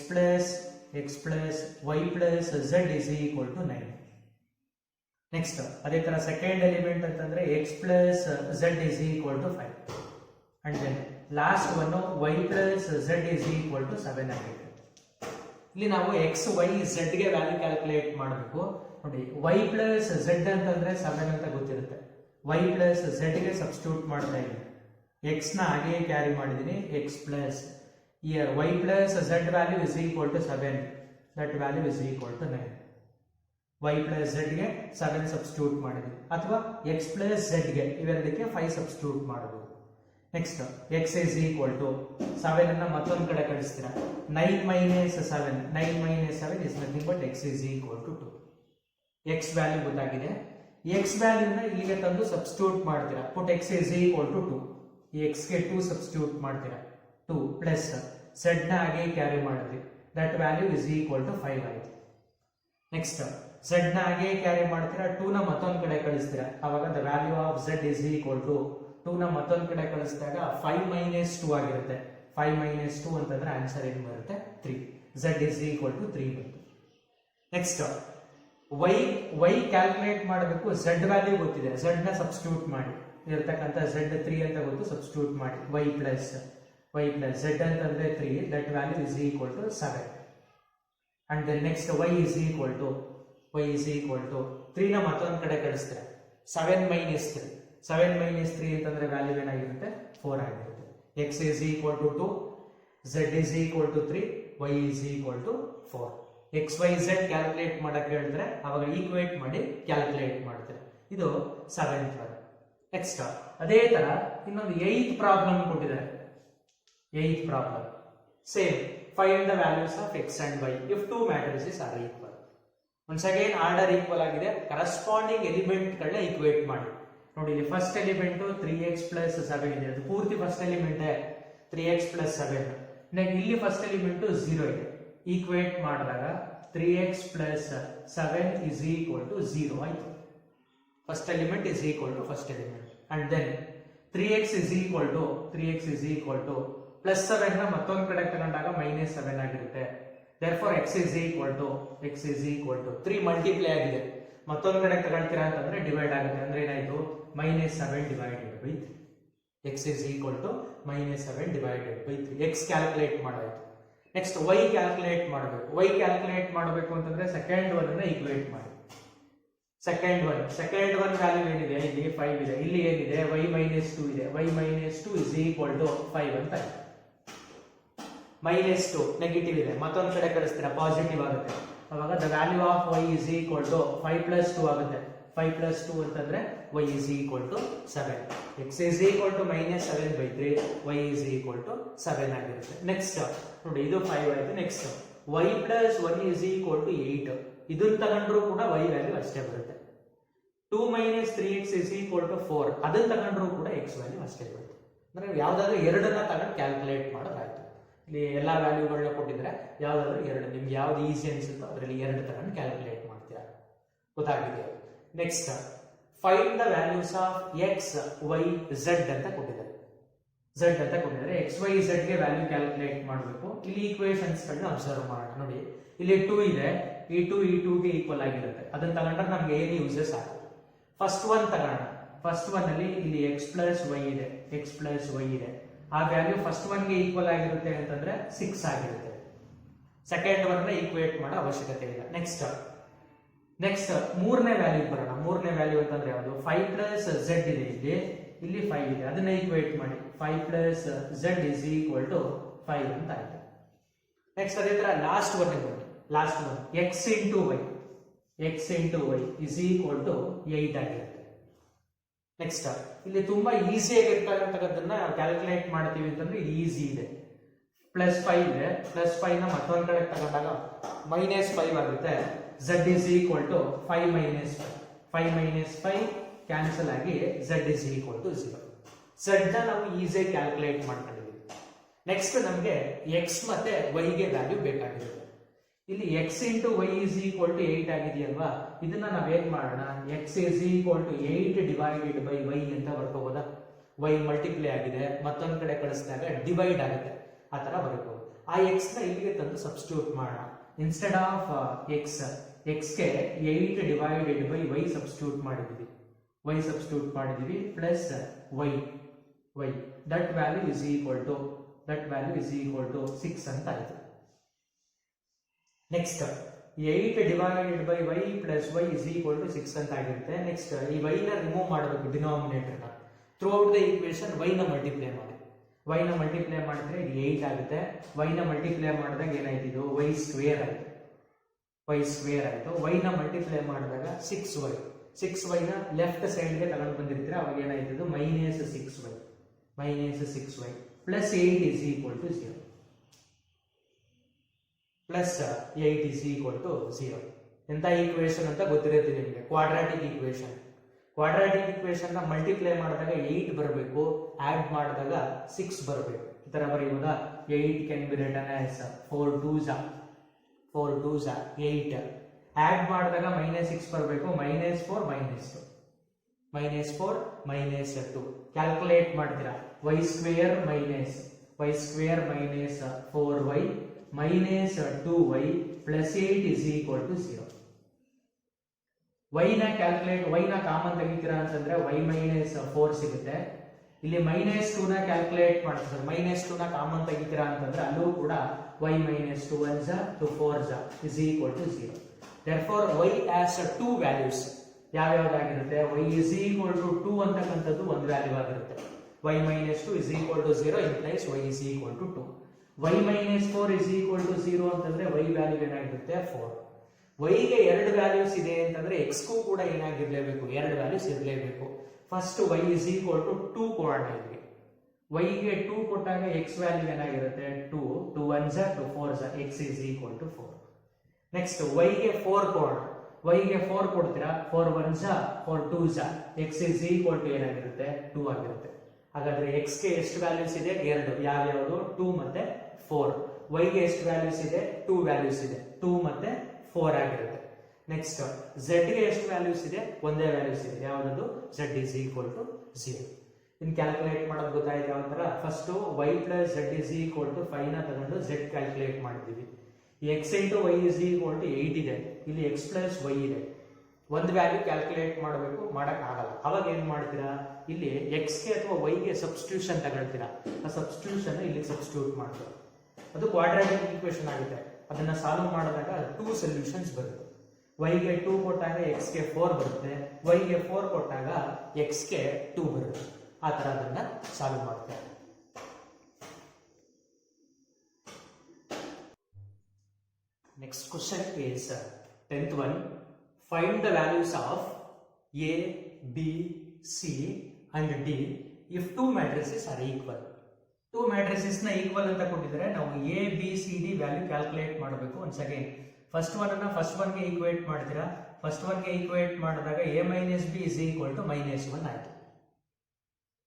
Speaker 1: plus y plus z is equal to 9. Next ಅದೇ ತರ ಸೆಕೆಂಡ್ ಎಲಿಮೆಂಟ್ ಅಂತಂದ್ರೆ x plus z is equal to 5. And then last one y plus z is equal to 7 ಆಗಿದೆ. ಇಲ್ಲಿ ನಾವು x y z ಗೆ value calculate ಮಾಡಬೇಕು. ನೋಡಿ y plus z ಅಂತಂದ್ರೆ 7 ಅಂತ ಗೊತ್ತಿರುತ್ತೆ. y plus z ಗೆ ಸಬ್ಸ್ಟಿಟ್ಯೂಟ್ ಮಾಡ್ತಾ ಇದ್ದೀನಿ. x ನ ಹಾಗೆ ಕ್ಯಾರಿ ಮಾಡಿದೀನಿ, x plus here y plus z value is equal to 7, that value is equal to 9. y plus z ಗೆ 7 ಸಬ್ಸ್ಟಿಟ್ಯೂಟ್ ಮಾಡಿದ್ವಿ, ಅಥವಾ x plus z ಗೆ ಇವೆರಡಕ್ಕೆ 5 ಸಬ್ಸ್ಟಿಟ್ಯೂಟ್ ಮಾಡಬಹುದು. Next x is equal to 7 ಅನ್ನ ಮತ್ತೊಂದು ಕಡೆ ಕಳಿಸ್ತೀರಾ. 9 minus 7 is nothing but x is equal to 2. x value ಗೊತ್ತಾಗಿದೆ. x ವ್ಯಾಲ್ಯೂನ ಇಲ್ಲಿಗೆ ತಂದು ಸಬ್ಸ್ಟಿಟ್ಯೂಟ್ ಮಾಡ್ತೀರಾ. ಪುಟ್ x is equal to 2. ಈ x ಗೆ 2 ಸಬ್ಸ್ಟಿಟ್ಯೂಟ್ ಮಾಡ್ತೀರಾ. 2 ಪ್ಲಸ್ z ನ ಹಾಗೆ ಕ್ಯಾರಿ ಮಾಡಿದ್ರಿ, that value is equal to 5 ಆಯ್ತು. ನೆಕ್ಸ್ಟ್ z ನ ಹಾಗೆ ಕ್ಯಾರಿ ಮಾಡ್ತೀರಾ, 2 ನ ಮತ್ತೊಂದು ಕಡೆ ಕಳಿಸ್ತೀರಾ. ಅವಾಗ the value of z is equal to 2 ನ ಮತ್ತೊಂದು ಕಡೆ ಕಳಿಸಿದಾಗ 5 minus 2 ಆಗಿರುತ್ತೆ. 5 minus 2 ಅಂತಂದ್ರೆ ಆನ್ಸರ್ ಏನು ಬರುತ್ತೆ, 3. z is equal to 3 ಬಂತು. ನೆಕ್ಸ್ಟ್ y ಕ್ಯಾಲ್ಕುಲೇಟ್ ಮಾಡಬೇಕು. z ವ್ಯಾಲ್ಯೂ ಗೊತ್ತಿದೆ, z ನ ಸಬ್ಸ್ಟಿಟ್ಯೂಟ್ ಮಾಡಿ, ಇರತಕ್ಕಂತ z 3 ಅಂತ ಗೊತ್ತು, ಸಬ್ಸ್ಟಿಟ್ಯೂಟ್ ಮಾಡಿ. y plus z ಅಂತಂದ್ರೆ 3, that value is equal to 7. and then next y is equal to 3 ನ ಮತ್ತೊಂದು ಕಡೆ ಕಳಿಸ್ತಾರೆ. 7 minus 3 ಅಂತಂದ್ರೆ ವ್ಯಾಲ್ಯೂ ಏನಾಗಿರುತ್ತೆ, 4 ಆಗಿರುತ್ತೆ. x is equal to 2, z is equal to 3, y is equal to 4. x y z calculate ಮಾಡಕ್ಕೆ ಹೇಳಿದ್ರೆ ಅವಾಗ ಈಕ್ವೇಟ್ ಮಾಡಿ ಕ್ಯಾಲ್ಕುಲೇಟ್ ಮಾಡ್ತಾರೆ. ಇದು 7th one. ನೆಕ್ಸ್ಟ್ ಅದೇ ತರ ಇನ್ನೊಂದು 8th ಪ್ರಾಬ್ಲಮ್ ಕೊಟ್ಟಿದ್ದಾರೆ. 8th problem same, find the values of x and y if two matrices are equal. Once again order equal ಆಗಿದೆ, ಕರೆಸ್ಪಾಂಡಿಂಗ್ ಎಲಿಮೆಂಟ್ ಗಳನ್ನ ಈಕ್ವೇಟ್ ಮಾಡಿ. ನೋಡಿ ಇಲ್ಲಿ ಫಸ್ಟ್ ಎಲಿಮೆಂಟ್ 3x plus 7 ಇದೆ, ಅದು ಪೂರ್ತಿ ಫಸ್ಟ್ ಎಲಿಮೆಂಟ್ 3x plus 7. ಇಲ್ಲಿ ಫಸ್ಟ್ ಎಲಿಮೆಂಟ್ 0 ಇದೆ, ಈಕ್ವೇಟ್ ಮಾಡಿದಾಗ 3x plus 7 is equal to 0 ಆಯ್ತು. First element is equal to first element. And then 3x is equal to plus 7 ನ ಮತ್ತೊಂದು ಕಡೆ ತಗೊಂಡಾಗ minus 7 ಆಗಿರುತ್ತೆ. Therefore x is equal to 3 multiply ಆಗಿದೆ. ಮತ್ತೊಂದು ಕಡೆ ತಗೊಳ್ತೀರಾ ಅಂತಂದ್ರೆ ಡಿವೈಡ್ ಆಗುತ್ತೆ. ಅಂದ್ರೆ ಏನಾಯ್ತು -7 divided by 3. x is equal to -7 divided by 3. x calculate ಮಾಡಾಯ್ತು. ನೆಕ್ಸ್ಟ್ y ಕ್ಯಾಲ್ಕುಲೇಟ್ ಮಾಡಬೇಕು ಅಂತಂದ್ರೆ ಸೆಕೆಂಡ್ ಒನ್ ಅನ್ನ ಈಕ್ವೇಟ್ ಮಾಡಿ. ಸೆಕೆಂಡ್ ಒನ್ ವ್ಯಾಲ್ಯೂ ಏನಿದೆ ಇಲ್ಲಿ 5 ಇದೆ. ಇಲ್ಲಿ ಏನಿದೆ y -2 ಇದೆ. y -2 is equal to 5 ಅಂತ ಇದೆ. -2 ನೆಗೆಟಿವ್ ಇದೆ, ಮತ್ತೊಂದು ಕಡೆ ಕಳಿಸ್ತೀರಾ ಪಾಸಿಟಿವ್ ಆಗುತ್ತೆ. ಅವಾಗ the value of y is equal to 5 plus 2 ಆಗುತ್ತೆ. 5 plus 2 ಅಂತಂದ್ರೆ y is equal to 7. x is equal to -7 by 3, y is equal to 7 ಆಗಿರುತ್ತೆ. ನೆಕ್ಸ್ಟ್ ನೋಡಿ, ಇದು 5 ಆಯ್ತು. Next y plus 1 is equal to 8. ಇದನ್ನ ತಗೊಂಡ್ರು ಕೂಡ y ವ್ಯಾಲ್ಯೂ ಅಷ್ಟೇ ಬರುತ್ತೆ. 2 minus 3x is equal to 4. ಅದನ್ನ ತಗೊಂಡ್ರು ಕೂಡ x ವ್ಯಾಲ್ಯೂ ಅಷ್ಟೇ ಬರುತ್ತೆ. ಅಂದ್ರೆ ಯಾವ್ದಾದ್ರು ಎರಡನ್ನ ತಗೊಂಡು ಕ್ಯಾಲ್ಕುಲೇಟ್ ಮಾಡೋದಾಯ್ತು. ಇಲ್ಲಿ ಎಲ್ಲಾ ವ್ಯಾಲ್ಯೂಗಳನ್ನ ಕೊಟ್ಟಿದ್ರೆ ಯಾವ್ದಾದ್ರು ಎರಡು, ನಿಮ್ಗೆ ಯಾವ್ದು ಈಸಿ ಅನ್ಸುತ್ತೋ ಅದರಲ್ಲಿ ಎರಡು ತಗೊಂಡು ಕ್ಯಾಲ್ಕುಲೇಟ್ ಮಾಡ್ತೀರಾ. ಗೊತ್ತಾಗಿದೆ? Next find the values of x y z ಅಂತ ಕೊಟ್ಟಿದ್ದಾರೆ. ಎಕ್ಸ್ ವೈ ಝೆಡ್ ಗೆ ವ್ಯಾಲ್ಯೂ ಕ್ಯಾಲ್ಕುಲೇಟ್ ಮಾಡಬೇಕು. ಇಲ್ಲಿ ಈಕ್ವೇಶನ್ಸ್ ಗಳನ್ನ ಅಬ್ಸರ್ವ್ ಮಾಡೋಣ. ನೋಡಿ, ಇಲ್ಲಿ 2 ಇದೆ. ಈ 2 ಗೆ ಈಕ್ವಲ್ ಆಗಿರುತ್ತೆ. ಅದನ್ನ ತಗೊಂಡ್ರೆ ನಮ್ಗೆ ಏನು ಯೂಸಸ್ ಆಗುತ್ತೆ. ಫಸ್ಟ್ ಒನ್ ತಗೋಣ. ಫಸ್ಟ್ ಒನ್ ಅಲ್ಲಿ ಇಲ್ಲಿ x plus y ಇದೆ. ಆ ವ್ಯಾಲ್ಯೂ ಫಸ್ಟ್ ಒನ್ ಗೆ ಈಕ್ವಲ್ ಆಗಿರುತ್ತೆ ಅಂತಂದ್ರೆ 6 ಆಗಿರುತ್ತೆ. ಸೆಕೆಂಡ್ ಒನ್ ನ ಈಕ್ವೇಟ್ ಮಾಡೋ ಅವಶ್ಯಕತೆ ಇಲ್ಲ. ನೆಕ್ಸ್ಟ್ ಮೂರನೇ ವ್ಯಾಲ್ಯೂ ಬರೋಣ. ಮೂರನೇ ವ್ಯಾಲ್ಯೂ ಅಂತಂದ್ರೆ ಯಾವುದು? 5 plus z ಇದೆ. ಇಲ್ಲಿ 5 ಇದೆ. ಅದನ್ನ ಈಕ್ವೇಟ್ ಮಾಡಿ. 5 plus z is equal to 5 ಅಂತ ಆಯ್ತು. ನೆಕ್ಸ್ಟ್ ಅದೇ ತರ last one x into y is equal to 8 ಆಗಿರುತ್ತೆ. ನೆಕ್ಸ್ಟ್ ಇಲ್ಲಿ ತುಂಬಾ ಈಸಿ ಆಗಿರ್ತಕ್ಕಂಥದ್ದನ್ನ ನಾವು ಕ್ಯಾಲ್ಕುಲೇಟ್ ಮಾಡ್ತೀವಿ ಅಂತಂದ್ರೆ ಇದು ಈಸಿ ಇದೆ. +5 ಇದೆ. +5 ನ ಮತ್ತೊಂದು ಕಡೆ ತಗೊಂಡಾಗ -5 ಆಗುತ್ತೆ. z is equal to 5 minus 5. 5 minus 5 cancel ಆಗಿ z is equal to 0. z ನ ನಾವು ಈಸಿ ಕ್ಯಾಲ್ಕುಲೇಟ್ ಮಾಡ್ಕೊಂಡಿದ್ದೀವಿ. ನೆಕ್ಸ್ಟ್ ನಮಗೆ x ಮತ್ತೆ y ಗೆ ವ್ಯಾಲ್ಯೂ ಬೇಕಾಗಿರುತ್ತೆ. ಇಲ್ಲಿ x into y is equal to 8 ಆಗಿದೆಯಲ್ವಾ, ಇದನ್ನ ನಾವೇನ್ ಮಾಡೋಣ? x is equal to 8 divided by y ಅಂತ ಬರ್ಕೋಬೋದಾ? y ಮಲ್ಟಿಪ್ಲೈ ಆಗಿದೆ, ಮತ್ತೊಂದು ಕಡೆ ಕಳಿಸಿದಾಗ ಡಿವೈಡ್ ಆಗುತ್ತೆ. ಆ ತರ ಬರ್ಕೋಬಹುದು. ಆ x ನ ಇಲ್ಲಿಗೆ ತಂದು ಸಬ್ಸ್ಟಿಟ್ಯೂಟ್ ಮಾಡೋಣ. ಇನ್ಸ್ಟೆಡ್ ಆಫ್ x ಗೆ 8 divided by y ಸಬ್ಸ್ಟಿಟ್ಯೂಟ್ ಮಾಡಿದೀವಿ plus y that value is equal to 6 ಅಂತ ಆಯ್ತು. Next 8 divided by y plus y is equal to 6 ಅಂತ ಆಗಿರುತ್ತೆ. ನೆಕ್ಸ್ಟ್ ಈ y ನ ರಿಮೂವ್ ಮಾಡಬೇಕು ಡಿನಾಮಿನೇಟರ್ ನ. Through out the equation y ನ ಮಲ್ಟಿಪ್ಲೈ ಮಾಡಿ. y ನ ಮಲ್ಟಿಪ್ಲೈ ಮಾಡಿದ್ರೆ ಇದು 8 ಆಗುತ್ತೆ. y ನ ಮಲ್ಟಿಪ್ಲೈ ಮಾಡಿದಾಗ ಏನಾಯ್ತು? ಇದು y ಸ್ಕ್ವೇರ್ ಆಯ್ತು. y ನ ಮಲ್ಟಿಪ್ಲೈ ಮಾಡಿದಾಗ 6y ನ ಲೆಫ್ಟ್ ಸೈಡ್ ಗೆ ತಗೊಂಡು ಬಂದಿರ್ತೀರಾ, ಅವಾಗ ಏನಾಯ್ತು? ಇದು -6y plus 8 is equal to 0. Plus 8 is equal to 0. ಎಂತ ಈಕ್ವೇಶನ್ ಅಂತ ಗೊತ್ತಿರುತ್ತೆ ನಿಮಗೆ? ಕ್ವಾಡ್ರಾಟಿಕ್ ಈಕ್ವೇಶನ್ ನ ಮಲ್ಟಿಪ್ಲೈ ಮಾಡಿದಾಗ 8 ಬರಬೇಕು, ಆಡ್ ಮಾಡಿದಾಗ 6 ಬರಬೇಕು. ಈ ತರ ಬರೆಯುವುದಾ? 8 can be written as 4 2s 8. Add ಮಾಡಿದಾಗ -6 ಬರಬೇಕು, -4 -2. ಕ್ಯಾಲ್ಕುಲೇಟ್ ಮಾಡ್ತೀರಾ? y square minus 4y minus 2y plus 8 is equal to 0. y ನ ಕಾಮನ್ ತೆಗಿತೀರಾ ಅಂತಂದ್ರೆ y -4 ಸಿಗುತ್ತೆ. ಇಲ್ಲಿ -2 ನ ಕ್ಯಾಲ್ಕುಲೇಟ್ ಮಾಡ್ತಾರೆ. -2 ನ ಕಾಮನ್ ತೆಗಿತೀರಾ ಅಂತಂದ್ರೆ ಅಲ್ಲೂ ಕೂಡ y -2 1s 2 4s is equal to 0. Therefore y has 2 values. ಯಾವ್ಯಾವ್ದಾಗಿರುತ್ತೆ? y is equal to 2 ಅಂತಕ್ಕಂಥದ್ದು ಒಂದು ವ್ಯಾಲ್ಯೂ ಆಗಿರುತ್ತೆ. y -2 is equal to 0 implies y is equal to 2. y -4 is equal to 0 ಅಂತಂದ್ರೆ y ವ್ಯಾಲ್ಯೂ ಏನಾಗಿರುತ್ತೆ? 4. y ಗೆ ಎರಡು values ಇದೆ ಅಂತಂದ್ರೆ x ಗೂ ಕೂಡ ಏನಾಗಿರ್ಲೇಬೇಕು? ಎರಡು ವ್ಯಾಲ್ಯೂಸ್ ಇರಲೇಬೇಕು. First y is equal to 2 ಕೊಡೋಣ. ಇಲ್ಲಿ y ಗೆ 2 ಕೊಟ್ಟಾಗ x ವ್ಯಾಲ್ಯೂ ಏನಾಗಿರುತ್ತೆ? 2 2 1s 2 4s x is equal to 4. Next y ಗೆ 4 ಕೊಡೋಣ. y ಗೆ 4 ಕೊಡ್ತೀರಾ? 4 1s 4 2s x is equal to ಏನಾಗಿರುತ್ತೆ? 2 ಆಗಿರುತ್ತೆ. ಹಾಗಾದ್ರೆ x ಗೆ ಎಷ್ಟು ವ್ಯಾಲ್ಯೂಸ್ ಇದೆ? ಎರಡು. ಯಾವ್ಯಾವುದು? 2 ಮತ್ತೆ 4. y ಗೆ ಎಷ್ಟು ವ್ಯಾಲ್ಯೂಸ್ ಇದೆ 2 ವ್ಯಾಲ್ಯೂಸ್ ಇದೆ 2 ಮತ್ತೆ 4 ಆಗಿರುತ್ತೆ. ನೆಕ್ಸ್ಟ್ z ಗೆ ಎಷ್ಟು ವ್ಯಾಲ್ಯೂಸ್ ಇದೆ ಒಂದೇ ವ್ಯಾಲ್ಯೂಸ್ ಇದೆ ಯಾವುದು z is equal to 0. In calculate ಮಾಡೋದು ಗೊತ್ತಾಯ್ತು ಯಾವ ತರ first y plus z is equal to 5 ನ ತಗೊಂಡು z ಕ್ಯಾಲ್ಕುಲೇಟ್ ಮಾಡ್ತೀವಿ. x into y is equal to 8 ಇದೆ ಇಲ್ಲಿ x plus y ಇದೆ ಒಂದು ವ್ಯಾಲ್ಯೂ ಕ್ಯಾಲ್ಕುಲೇಟ್ ಮಾಡಬೇಕು ಮಾಡಕ್ ಆಗಲ್ಲ ಅವಾಗ ಏನ್ ಮಾಡ್ತೀರಾ ಇಲ್ಲಿ x ಗೆ ಅಥವಾ y ಗೆ ಸಬ್ಸ್ಟಿಟ್ಯೂಷನ್ ತಗೊಳ್ತೀರಾ ಆ ಸಬ್ಸ್ಟಿಟ್ಯೂಷನ್ ಇಲ್ಲಿ ಸಬ್ಸ್ಟಿಟ್ಯೂಟ್ ಮಾಡ್ತೀರಾ ಅದು ಕ್ವಾಡ್ರಾಟಿಕ್ ಈಕ್ವೇಷನ್ ಆಗುತ್ತೆ ಅದನ್ನ ಸಾಲ್ವ್ ಮಾಡಿದಾಗ 2 ಸೊಲ್ಯೂಷನ್ಸ್ ಬರುತ್ತೆ y ಗೆ 2 ಕೊಟ್ಟಾಗ x ಗೆ 4 ಬರುತ್ತೆ y ಗೆ 4 ಕೊಟ್ಟಾಗ x ಗೆ 2 ಬರುತ್ತೆ ಆ ತರ ಅದನ್ನ ಸಾಲ್ವ್ ಮಾಡ್ತಾರೆ. Next question is 10th one. Find the values of A, B, C and D if two matrices are equal. Two matrices na equal anta kottidare ನಾವು A, B, C, D value calculate ಮಾಡಬೇಕು. Once again first one ಅನ್ನ first one ಗೆ equate ಮಾಡ್ತೀರಾ first one ಗೆ equate ಮಾಡಿದಾಗ A minus B is equal to -1 ಆಯ್ತು.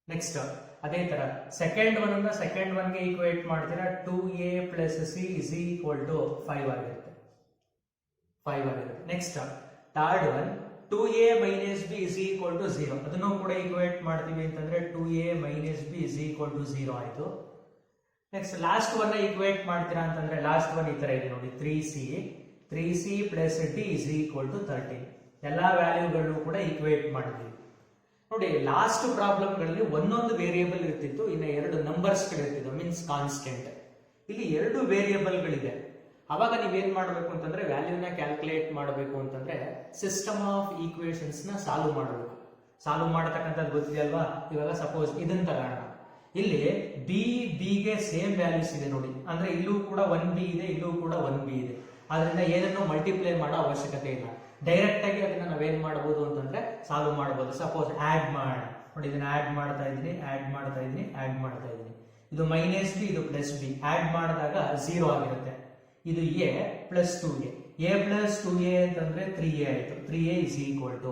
Speaker 1: Next ಅದೇ ತರ ಸೆಕೆಂಡ್ ಒನ್ ಅನ್ನ ಸೆಕೆಂಡ್ ಒನ್ ಗೆ ಈಕ್ವೇಟ್ ಮಾಡ್ತೀರಾ 2a plus c is equal to 5 ಆಗಿರುತ್ತೆ 5 ಆಗಿರುತ್ತೆ. Next third one 2a minus b is equal to 0 ಅದನ್ನು ಕೂಡ ಈಕ್ವೇಟ್ ಮಾಡ್ತೀವಿ ಅಂತಂದ್ರೆ 2a minus b is equal to 0 ಆಯ್ತು. ನೆಕ್ಸ್ಟ್ ಲಾಸ್ಟ್ ಒನ್ ಈಕ್ವೇಟ್ ಮಾಡ್ತೀರಾ ಅಂತಂದ್ರೆ ಲಾಸ್ಟ್ ಒನ್ ಈ ತರ ಇದೆ ನೋಡಿ 3c plus d is equal to 13 ಎಲ್ಲಾ ವ್ಯಾಲ್ಯೂಗಳನ್ನು ಕೂಡ ಈಕ್ವೇಟ್ ಮಾಡ್ತೀವಿ. ನೋಡಿ ಲಾಸ್ಟ್ ಪ್ರಾಬ್ಲಮ್ ಗಳಲ್ಲಿ ಒಂದೊಂದು ವೇರಿಯೇಬಲ್ ಇರ್ತಿತ್ತು ಇನ್ನು ಎರಡು ನಂಬರ್ಸ್ ಗಳಿರ್ತಿದ್ವು ಮೀನ್ಸ್ ಕಾನ್ಸ್ಟೆಂಟ್. ಇಲ್ಲಿ ಎರಡು ವೇರಿಯೇಬಲ್ ಗಳಿದೆ ಅವಾಗ ನೀವೇನ್ ಮಾಡಬೇಕು ಅಂತಂದ್ರೆ ವ್ಯಾಲ್ಯೂನ ಕ್ಯಾಲ್ಕುಲೇಟ್ ಮಾಡಬೇಕು ಅಂತಂದ್ರೆ ಸಿಸ್ಟಮ್ ಆಫ್ ಈಕ್ವೇಷನ್ಸ್ ನ ಸಾಲ್ವ್ ಮಾಡಬೇಕು. ಸಾಲ್ವ್ ಮಾಡತಕ್ಕಂಥದ್ದು ಗೊತ್ತಿದೆಯಲ್ವಾ ಇವಾಗ ಸಪೋಸ್ ಇದನ್ನ ತಗೋಣ ಇಲ್ಲಿ ಬಿ ಗೆ ಸೇಮ್ ವ್ಯಾಲ್ಯೂಸ್ ಇದೆ ನೋಡಿ ಅಂದ್ರೆ ಇಲ್ಲೂ ಕೂಡ 1b ಇದೆ ಇಲ್ಲೂ ಕೂಡ 1b ಇದೆ ಆದ್ರಿಂದ ಏನನ್ನು ಮಲ್ಟಿಪ್ಲೈ ಮಾಡೋ ಅವಶ್ಯಕತೆ ಇಲ್ಲ ಡೈರೆಕ್ಟ್ ಆಗಿ ಅದನ್ನ ನಾವೇನ್ ಮಾಡಬಹುದು ಅಂತಂದ್ರೆ ಸಾಲ್ವ್ ಮಾಡಬಹುದು. ಸಪೋಸ್ ಆಡ್ ಮಾಡೋಣ ನೋಡಿ ಇದನ್ನ ಆಡ್ ಮಾಡ್ತಾ ಇದೀನಿ ಇದು ಮೈನಸ್ ಬಿ ಇದು ಪ್ಲಸ್ ಬಿ ಆಡ್ ಮಾಡಿದಾಗ 0 ಆಗಿರುತ್ತೆ. ಇದು a plus 2a plus 2a ಅಂತಂದ್ರೆ 3a ಆಯ್ತು 3a is equal to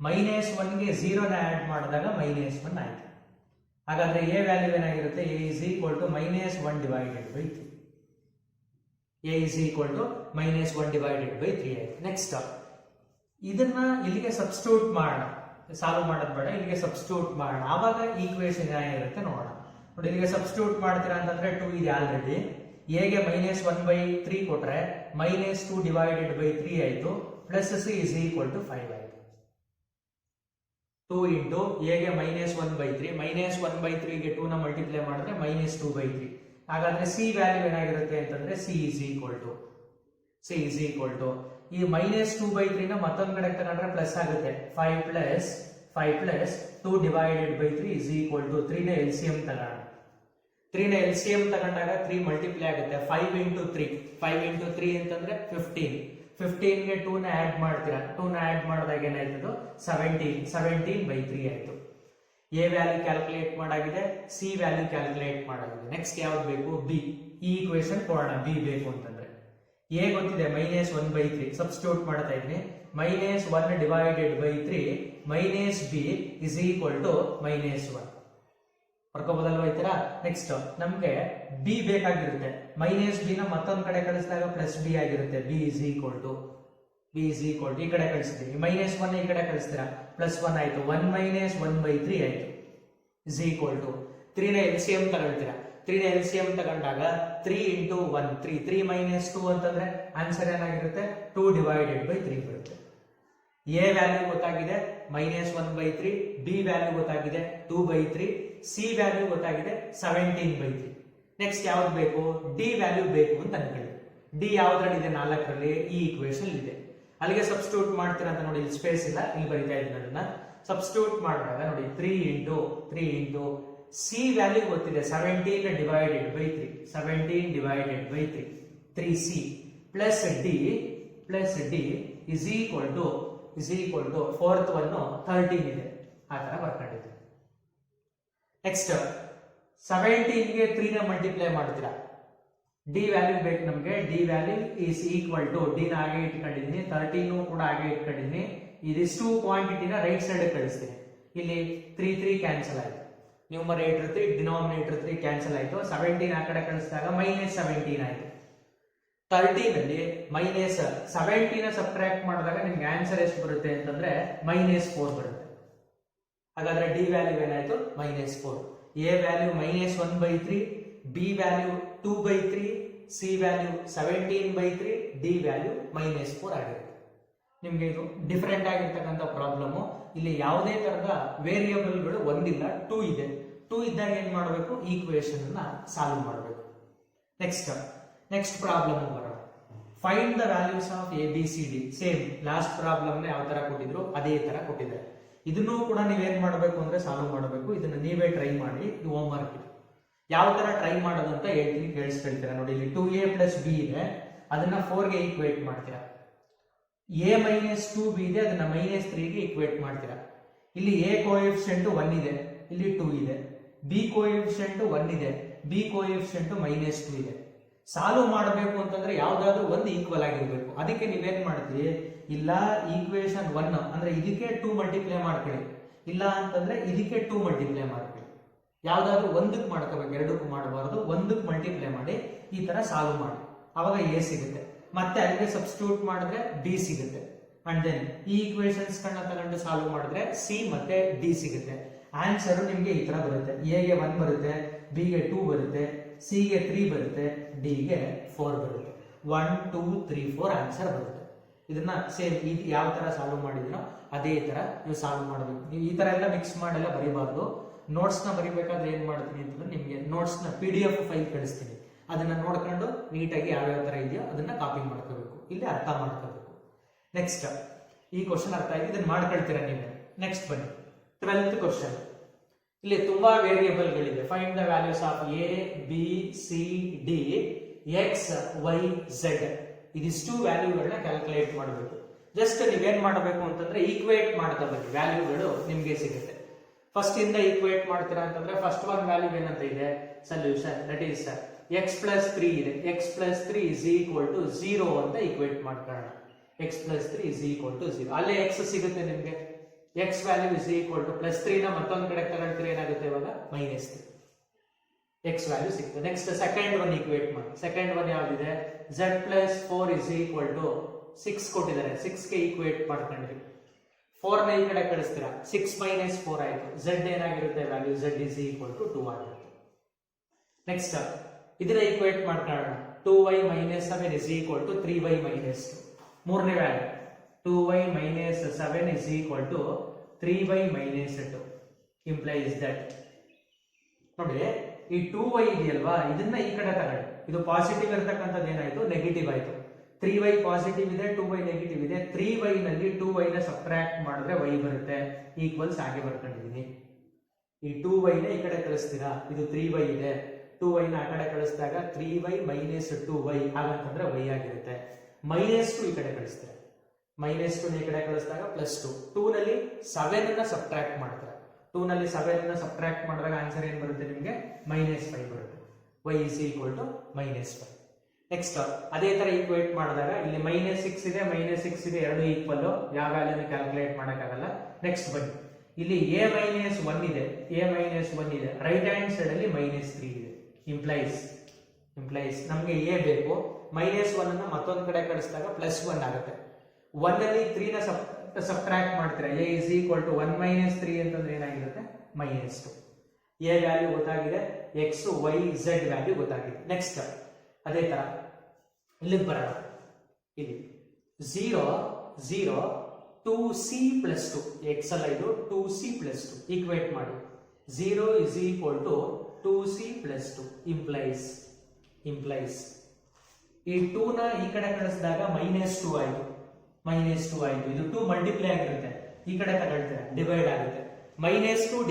Speaker 1: -1 ಗೆ 0 ನ ಆಡ್ ಮಾಡಿದಾಗ -1 ಆಯ್ತು. ಹಾಗಾದ್ರೆ a ವ್ಯಾಲ್ಯೂ ಏನಾಗಿರುತ್ತೆ a is equal to -1 divided by 3 a is equal to -1 divided by 3 ಆಯ್ತು. ನೆಕ್ಸ್ಟ್ ಇದನ್ನ ಇಲ್ಲಿಗೆ ಸಬ್ಸ್ಟಿಟ್ಯೂಟ್ ಮಾಡೋಣ ಸಾಲ್ವ್ ಮಾಡೋದು ಬೇಡ ಇಲ್ಲಿಗೆ ಸಬ್ಸ್ಟಿಟ್ಯೂಟ್ ಮಾಡೋಣ ಆವಾಗ ಈಕ್ವೇಷನ್ ಏನಾಗಿರುತ್ತೆ ನೋಡೋಣ. ನೋಡಿ ಇಲ್ಲಿಗೆ ಸಬ್ಸ್ಟಿಟ್ಯೂಟ್ ಮಾಡ್ತೀರಾ ಅಂತಂದ್ರೆ 2 ಇದೆ ಆಲ್ರೆಡಿ a ಗೆ -1/3 ಕೊಟ್ರೆ -2 divided by 3 ಆಯ್ತು plus c is equal to 5 ಆಯ್ತು. 2 into a ಗೆ -1/3 -1/3 ಗೆ 2 ನ ಮಲ್ಟಿಪ್ಲೈ ಮಾಡಿದ್ರೆ -2/3 ಹಾಗಾದ್ರೆ c ವ್ಯಾಲ್ಯೂ ಏನಾಗಿರುತ್ತೆ ಅಂತಂದ್ರೆ c is equal to ಈ -2/3 ನ ಮತ್ತೊಂದು ಕಡೆ ತಗೊಂಡ್ರೆ ಪ್ಲಸ್ ಆಗುತ್ತೆ 5 plus 2 divided by 3 is equal to 3 ನ LCM ತಗೋಣ 3 ನ LCM ತಗೊಂಡಾಗ 3 ಮಲ್ಟಿಪ್ಲೈ ಆಗುತ್ತೆ 5 into 3 ಅಂತಂದ್ರೆ 15 ಗೆ 2 ನ ಆಡ್ ಮಾಡ್ತೀರಾ 2 ನ ಆಡ್ ಮಾಡಿದಾಗ ಏನಾಯ್ತು 17/3 ಆಯ್ತು. a ವ್ಯಾಲ್ಯೂ ಕ್ಯಾಲ್ಕುಲೇಟ್ ಮಾಡಾಗಿದೆ c ವ್ಯಾಲ್ಯೂ ಕ್ಯಾಲ್ಕುಲೇಟ್ ಮಾಡಾಗಿದೆ. ನೆಕ್ಸ್ಟ್ ಯಾವ್ದು ಬೇಕು b ಈ ಈಕ್ವೇಷನ್ ಕೊಡೋಣ b ಬೇಕು ಅಂತಂದ್ರೆ a ಗೊತ್ತಿದೆ -1/3 ಸಬ್ಸ್ಟಿಟ್ಯೂಟ್ ಮಾಡ್ತಾ ಇದ್ದೀನಿ -1 divided by 3 -b is equal to -1 ಬರ್ಕೋಬೋದಲ್ವಾ ಈ ತರ. ನೆಕ್ಸ್ಟ್ ನಮ್ಗೆ b ಬೇಕಾಗಿರುತ್ತೆ -b ನ ಮತ್ತೊಂದ್ ಕಡೆ ಕಳಿಸಿದಾಗ +b ಆಗಿರುತ್ತೆ b is equal to ಈ ಕಡೆ ಕಳಿಸ್ತೀವಿ -1 ಈ ಕಡೆ ಕಳಿಸ್ತೀರಾ +1 ಆಯ್ತು 1 -1/3 ಆಯ್ತು is equal to 3 ನ LCM ತಗೊಳ್ತೀರಾ 3 ನ LCM ತಗೊಂಡಾಗ 3 into 1 3 -2 ಅಂತಂದ್ರೆ ಆನ್ಸರ್ ಏನಾಗಿರುತ್ತೆ 2 divided by 3 ಬರುತ್ತೆ. a ವ್ಯಾಲ್ಯೂ ಗೊತ್ತಾಗಿದೆ -1/3 b ವ್ಯಾಲ್ಯೂ ಗೊತ್ತಾಗಿದೆ 2/3 c ವ್ಯಾಲ್ಯೂ ಗೊತ್ತಾಗಿದೆ 17/3. ನೆಕ್ಸ್ಟ್ ಯಾವ್ದು ಬೇಕು d ವ್ಯಾಲ್ಯೂ ಬೇಕು ಅಂತ ಅನ್ಕೊಳ್ಳಿ. d ಯಾವ್ದ್ರಲ್ಲಿದೆ 4ರಲ್ಲಿ ಈ ಈಕ್ವೇಷನ್ ಇದೆ ಅಲ್ಲಿಗೆ ಸಬ್ಸ್ಟಿಟ್ಯೂಟ್ ಮಾಡ್ತೀರಾ ಅಂತ ನೋಡಿ ಇಲ್ಲಿ ಸ್ಪೇಸ್ ಇಲ್ಲ ಇಲ್ಲಿ ಬರಿತಾ ಇದ್ದೀನಿ ಅದನ್ನ ಸಬ್ಸ್ಟಿಟ್ಯೂಟ್ ಮಾಡಿದಾಗ ನೋಡಿ 3 into c ವ್ಯಾಲ್ಯೂ ಗೊತ್ತಿದೆ 17 divided by 3 3c plus d is equal to fourth one 13 ಇದೆ ಆ ತರ ಬರ್ಕೊಂಡಿದೆ. ನೆಕ್ಸ್ಟ್ 17 ಗೆ 3 ನ ಮಲ್ಟಿಪ್ಲೈ ಮಾಡ್ತೀರಾ d ವ್ಯಾಲ್ಯೂ ಬೇಕು ನಮಗೆ d value is equal to d ನ ಹಾಗೆ ಇಟ್ಕೊಂಡಿದ್ದೀನಿ 13 ಕೂಡ ಹಾಗೆ ಇಟ್ಕೊಂಡಿದ್ದೀನಿ ಇದಿಷ್ಟು ಕ್ವಾಂಟಿಟಿನ ರೈಟ್ ಸೈಡ್ ಕಳಿಸ್ತೀನಿ ಇಲ್ಲಿ 3 ಕ್ಯಾನ್ಸಲ್ ಆಯ್ತು ನ್ಯೂಮರೇಟರ್ 3 ಡಿನಾಮಿನೇಟರ್ 3 ಕ್ಯಾನ್ಸಲ್ ಆಯ್ತು. 17 ಆ ಕಡೆ ಕಳಿಸಿದಾಗ -17 ಆಯ್ತು. 13 ಅಲ್ಲಿ -17 ಸಬ್ಟ್ರಾಕ್ಟ್ ಮಾಡಿದಾಗ ನಿಮ್ಗೆ ಆನ್ಸರ್ ಎಷ್ಟು ಬರುತ್ತೆ ಅಂತಂದ್ರೆ -4 ಬರುತ್ತೆ. ಹಾಗಾದ್ರೆ ಡಿ ವ್ಯಾಲ್ಯೂ ಏನಾಯ್ತು? -4. A value -1/3, B value 2/3, C value 17/3, D value -4 ಆಗಿರುತ್ತೆ. ನಿಮ್ಗೆ ಇದು ಡಿಫರೆಂಟ್ ಆಗಿರ್ತಕ್ಕಂಥ ಪ್ರಾಬ್ಲಮ್. ಇಲ್ಲಿ ಯಾವುದೇ ತರದ ವೇರಿಯಬಲ್ಗಳು ಒಂದಿಲ್ಲ, 2 ಇದೆ. 2 ಇದ್ದಾಗ ಏನ್ ಮಾಡಬೇಕು? ಈಕ್ವೇಶನ್ ಅನ್ನ ಸಾಲ್ವ್ ಮಾಡಬೇಕು. ನೆಕ್ಸ್ಟ್ ಪ್ರಾಬ್ಲಮ್ ಬರೋಣ. Find the values of a b c D. Same last problem ಯಾವ ತರ ಕೊಟ್ಟಿದ್ರು ಅದೇ ತರ ಕೊಟ್ಟಿದ್ದಾರೆ. ಇದನ್ನು ಕೂಡ ನೀವೇನ್ ಮಾಡಬೇಕು ಅಂದ್ರೆ ಸಾಲ್ವ್ ಮಾಡಬೇಕು. ಇದನ್ನ ನೀವೇ ಟ್ರೈ ಮಾಡಿ. ಇದು ಹೋಮ್ ವರ್ಕ್. ಇದು ಯಾವ ತರ ಟ್ರೈ ಮಾಡೋದು ಅಂತ ಹೇಳ್ತೀನಿ, ಕೇಳಿಸ್ಕೊಳ್ತೀರಾ ನೋಡಿ. ಇಲ್ಲಿ 2a + b ಇದೆ, ಅದನ್ನ 4 ಗೆ ಈಕ್ವೇಟ್ ಮಾಡ್ತೀರಾ. a - 2b ಇದೆ, ಅದನ್ನ -3 ಗೆ ಈಕ್ವೇಟ್ ಮಾಡ್ತೀರಾ. ಇಲ್ಲಿ a ಕೋಎಫಿಷಿಯಂಟ್ 1 ಇದೆ, ಇಲ್ಲಿ 2 ಇದೆ. b ಕೋಎಫಿಷಿಯಂಟ್ 1 ಇದೆ, b ಕೋಎಫಿಷಿಯಂಟ್ -2 ಇದೆ. ಸಾಲ್ವ್ ಮಾಡಬೇಕು ಅಂತಂದ್ರೆ ಯಾವ್ದಾದ್ರು ಒಂದು ಈಕ್ವಲ್ ಆಗಿರ್ಬೇಕು. ಅದಕ್ಕೆ ನೀವೇನ್ ಮಾಡ್ತೀವಿ? ಇಲ್ಲ ಈಕ್ವೇಶನ್ 1 ಅಂದ್ರೆ ಇದಕ್ಕೆ 2 ಮಲ್ಟಿಪ್ಲೈ ಮಾಡ್ಕೊಳ್ಳಿ, ಇಲ್ಲ ಅಂತಂದ್ರೆ ಇದಕ್ಕೆ 2 ಮಲ್ಟಿಪ್ಲೈ ಮಾಡ್ಕೊಳ್ಳಿ. ಯಾವ್ದಾದ್ರು ಒಂದಕ್ಕೆ ಮಾಡ್ಕೋಬೇಕು, ಎರಡಕ್ಕೂ ಮಾಡಬಾರದು. ಒಂದಕ್ಕೆ ಮಲ್ಟಿಪ್ಲೈ ಮಾಡಿ ಈ ತರ ಸಾಲ್ವ್ ಮಾಡಿ, ಅವಾಗ a ಸಿಗುತ್ತೆ. ಮತ್ತೆ ಅಲ್ಲಿಗೆ ಸಬ್ಸ್ಟಿಟ್ಯೂಟ್ ಮಾಡಿದ್ರೆ b ಸಿಗುತ್ತೆ. ಅಂಡ್ ದೆನ್ ಈ ಈಕ್ವೇಶನ್ಸ್ ತಗೊಂಡು ಸಾಲ್ವ್ ಮಾಡಿದ್ರೆ c ಮತ್ತೆ d ಸಿಗುತ್ತೆ. ಆನ್ಸರ್ ನಿಮ್ಗೆ ಈ ತರ ಬರುತ್ತೆ. a ಗೆ 1 ಬರುತ್ತೆ, b ಗೆ 2 ಬರುತ್ತೆ, c ಗೆ 3 ಬರುತ್ತೆ, d ಗೆ 4 ಬರುತ್ತೆ. 1 2 3 4 ಆನ್ಸರ್ ಬರುತ್ತೆ. ಇದನ್ನ ಸೇಮ್ ಯಾವ ತರ ಸಾಲ್ವ್ ಮಾಡಿದ್ರೋ ಅದೇ ತರ ನೀವು ಸಾಲ್ವ್ ಮಾಡಬೇಕು. ನೀವು ಈ ತರ ಎಲ್ಲ ಮಿಕ್ಸ್ ಮಾಡೆಲ್ಲ ಬರೀಬಾರ್ದು. ನೋಟ್ಸ್ ನ ಬರಿಬೇಕಾದ್ರೆ ಏನ್ ಮಾಡ್ತೀನಿ ಅಂತಂದ್ರೆ ನಿಮ್ಗೆ ನೋಟ್ಸ್ ನ PDF ಫೈಲ್ ಕಳಿಸ್ತೀನಿ. ಅದನ್ನ ನೋಡ್ಕೊಂಡು ನೀಟಾಗಿ ಯಾವ್ಯಾವ ತರ ಇದೆಯೋ ಅದನ್ನ ಕಾಪಿ ಮಾಡ್ಕೋಬೇಕು, ಇಲ್ಲಿ ಅರ್ಥ ಮಾಡ್ಕೋಬೇಕು. ನೆಕ್ಸ್ಟ್ ಈ ಕ್ವಶನ್ ಅರ್ಥ ಆಗಿ ಇದನ್ನ ಮಾಡ್ಕೊಳ್ತೀರಾ ನೀವೇ. ನೆಕ್ಸ್ಟ್ ಬನ್ನಿ 12th ಕ್ವಶನ್. ಇಲ್ಲಿ ತುಂಬಾ ವೇರಿಯೇಬಲ್ ಗಳಿವೆ. Find the values of a b c d x y z. ಇದಿಷ್ಟು ವ್ಯಾಲ್ಯೂಗಳನ್ನ ಕ್ಯಾಲ್ಕುಲೇಟ್ ಮಾಡಬೇಕು. ಜಸ್ಟ್ ನೀವೇನ್ ಮಾಡಬೇಕು ಅಂತಂದ್ರೆ ಈಕ್ವೇಟ್ ಮಾಡ್ತಾ ಬನ್ನಿ, ವ್ಯಾಲ್ಯೂಗಳು ನಿಮ್ಗೆ ಸಿಗುತ್ತೆ. ಫಸ್ಟ್ ಇಂದ ಈಕ್ವೇಟ್ ಮಾಡ್ತೀರಾ ಅಂತಂದ್ರೆ ಫಸ್ಟ್ ಒನ್ ವ್ಯಾಲ್ಯೂ ಏನಂತ ಇದೆ? ಸೊಲ್ಯೂಷನ್ ದಟ್ ಈಸ್ x + 3 ಇದೆ. x + 3 = 0 ಅಂತ ಈಕ್ವೇಟ್ ಮಾಡ್ಕೊಳ್ಳೋಣ. x + 3 = 0. ಅಲ್ಲೇ x ಸಿಗುತ್ತೆ ನಿಮ್ಗೆ. x ವ್ಯಾಲ್ಯೂ +3 ನ ಮತ್ತೊಂದು ಕಡೆ ತಗೊಳ್ತೀರಾ, ಏನಾಗುತ್ತೆ ಇವಾಗ -3. x ವ್ಯಾಲ್ಯೂ ಸಿಗುತ್ತೆ. ನೆಕ್ಸ್ಟ್ ಸೆಕೆಂಡ್ ಒನ್ ಈಕ್ವೇಟ್ ಮಾಡಿ. ಸೆಕೆಂಡ್ ಒನ್ ಯಾವ್ದಿದೆ? z + 4 = 6 ಕೊಟ್ಟಿದ್ದಾರೆ. 6 ಗೆ ಈಕ್ವೇಟ್ ಮಾಡ್ಕೊಂಡ್ರಿ. 4 ನ ಈ ಕಡೆ ಕಳಿಸ್ತೀರಾ, 6 - 4 ಆಯ್ತು. z ಏನಾಗಿರುತ್ತೆ ವ್ಯಾಲ್ಯೂ? z = 2 ಆಗಿರುತ್ತೆ. ನೆಕ್ಸ್ಟ್ ಇದನ್ನ ಈಕ್ವೇಟ್ ಮಾಡ್ಕೊಳ್ಳೋಣ. 2y - 7 = 3y - 2. ಮೂರನೇ value 2y - 7 = 3y - 2 implies that. ನೋಡಿ ಈ 2y ಇದೆಯಲ್ವಾ, ಇದನ್ನ ಈ ಕಡೆ ತಗೊಳ್ಳಿ. ಇದು ಪಾಸಿಟಿವ್ ಇರತಕ್ಕಂಥದ್ದು ಏನಾಯ್ತು? ನೆಗೆಟಿವ್ ಆಯ್ತು. 3y ಪಾಸಿಟಿವ್ ಇದೆ, 2y ನೆಗೆಟಿವ್ ಇದೆ. 3y ನಲ್ಲಿ 2y ನ ಸಬ್ಟ್ರಾಕ್ಟ್ ಮಾಡಿದ್ರೆ y ಬರುತ್ತೆ. ಈಕ್ವಲ್ಸ್ ಹಾಗೆ ಬರ್ಕೊಂಡಿದೀನಿ. ಈ 2y ನ ಈ ಕಡೆ ಕಳಿಸ್ತೀರಾ, ಇದು 3y ಇದೆ. 2y ನ ಆ ಕಡೆ ಕಳಿಸಿದಾಗ 3y - 2y ಹಾಗಂತಂದ್ರೆ y ಆಗಿರುತ್ತೆ. -2 ಈ ಕಡೆ ಕಳಿಸ್ತೀರಾ, -2 ನ ಈ ಕಡೆ ಕಳಿಸಿದಾಗ +2. 2 ನಲ್ಲಿ 7 ನ ಸಬ್ಟ್ರಾಕ್ಟ್ ಮಾಡ್ತೀರಾ. 2 ನಲ್ಲಿ 7 ನ ಸಬ್ಟ್ರಾಕ್ಟ್ ಮಾಡಿದಾಗ ಆನ್ಸರ್ ಏನ್ ಬರುತ್ತೆ ನಿಮ್ಗೆ? -5 ಬರುತ್ತೆ. y = -5. ನೆಕ್ಸ್ಟ್ ಅದೇ ತರ ಈಕ್ವೇಟ್ ಮಾಡಿದಾಗ ಇಲ್ಲಿ -6 ಇದೆ, -6 ಇದೆ, ಎರಡು ಈಕ್ವಲ್. ಯಾವ ವ್ಯಾಲ್ಯೂನ ಕ್ಯಾಲ್ಕುಲೇಟ್ ಮಾಡಕ್ಕಾಗಲ್ಲ. ನೆಕ್ಸ್ಟ್ ಬನ್ನಿ, ಇಲ್ಲಿ a - 1 ಇದೆ, a - 1 ಇದೆ. ರೈಟ್ ಹ್ಯಾಂಡ್ ಸೈಡ್ ಅಲ್ಲಿ -3 ಇದೆ. ಇಂಪ್ಲೈಸ್ ನಮ್ಗೆ a ಬೇಕು. -1 ಅನ್ನ ಮತ್ತೊಂದು ಕಡೆ ಕಳಿಸಿದಾಗ +1 ಆಗುತ್ತೆ. 1 ಅಲ್ಲಿ 3 ನ ಸಬ್ಟ್ರಾಕ್ಟ್ ಮಾಡ್ತೀರಾ. a = 1 - 3 ಅಂತಂದ್ರೆ ಏನಾಗಿರುತ್ತೆ? -2. a ವ್ಯಾಲ್ಯೂ ಗೊತ್ತಾಗಿದೆ, x y z ವ್ಯಾಲ್ಯೂ ಗೊತ್ತಾಗಿದೆ. ನೆಕ್ಸ್ಟ್ ಅದೇ ತರ ಇಲ್ಲಿಗೆ ಬರೋಣ. ಇಲ್ಲಿ 0 0 2c + 2 x ಅಲ್ಲ, ಇದು 2c + 2 ಈಕ್ವೇಟ್ ಮಾಡಿ. 0 = 2c + 2 implies ಈ 2 ನ ಈ ಕಡೆ ಕಳಿಸಿದಾಗ -2 ಆಯ್ತು. ಇದು 2 ಮಲ್ಟಿಪ್ಲೈ ಆಗಿರುತ್ತೆ. ಈ ಕಡೆ ತಗೊಳ್ತೀರಾ, ಡಿವೈಡ್ ಆಗುತ್ತೆ. -2 /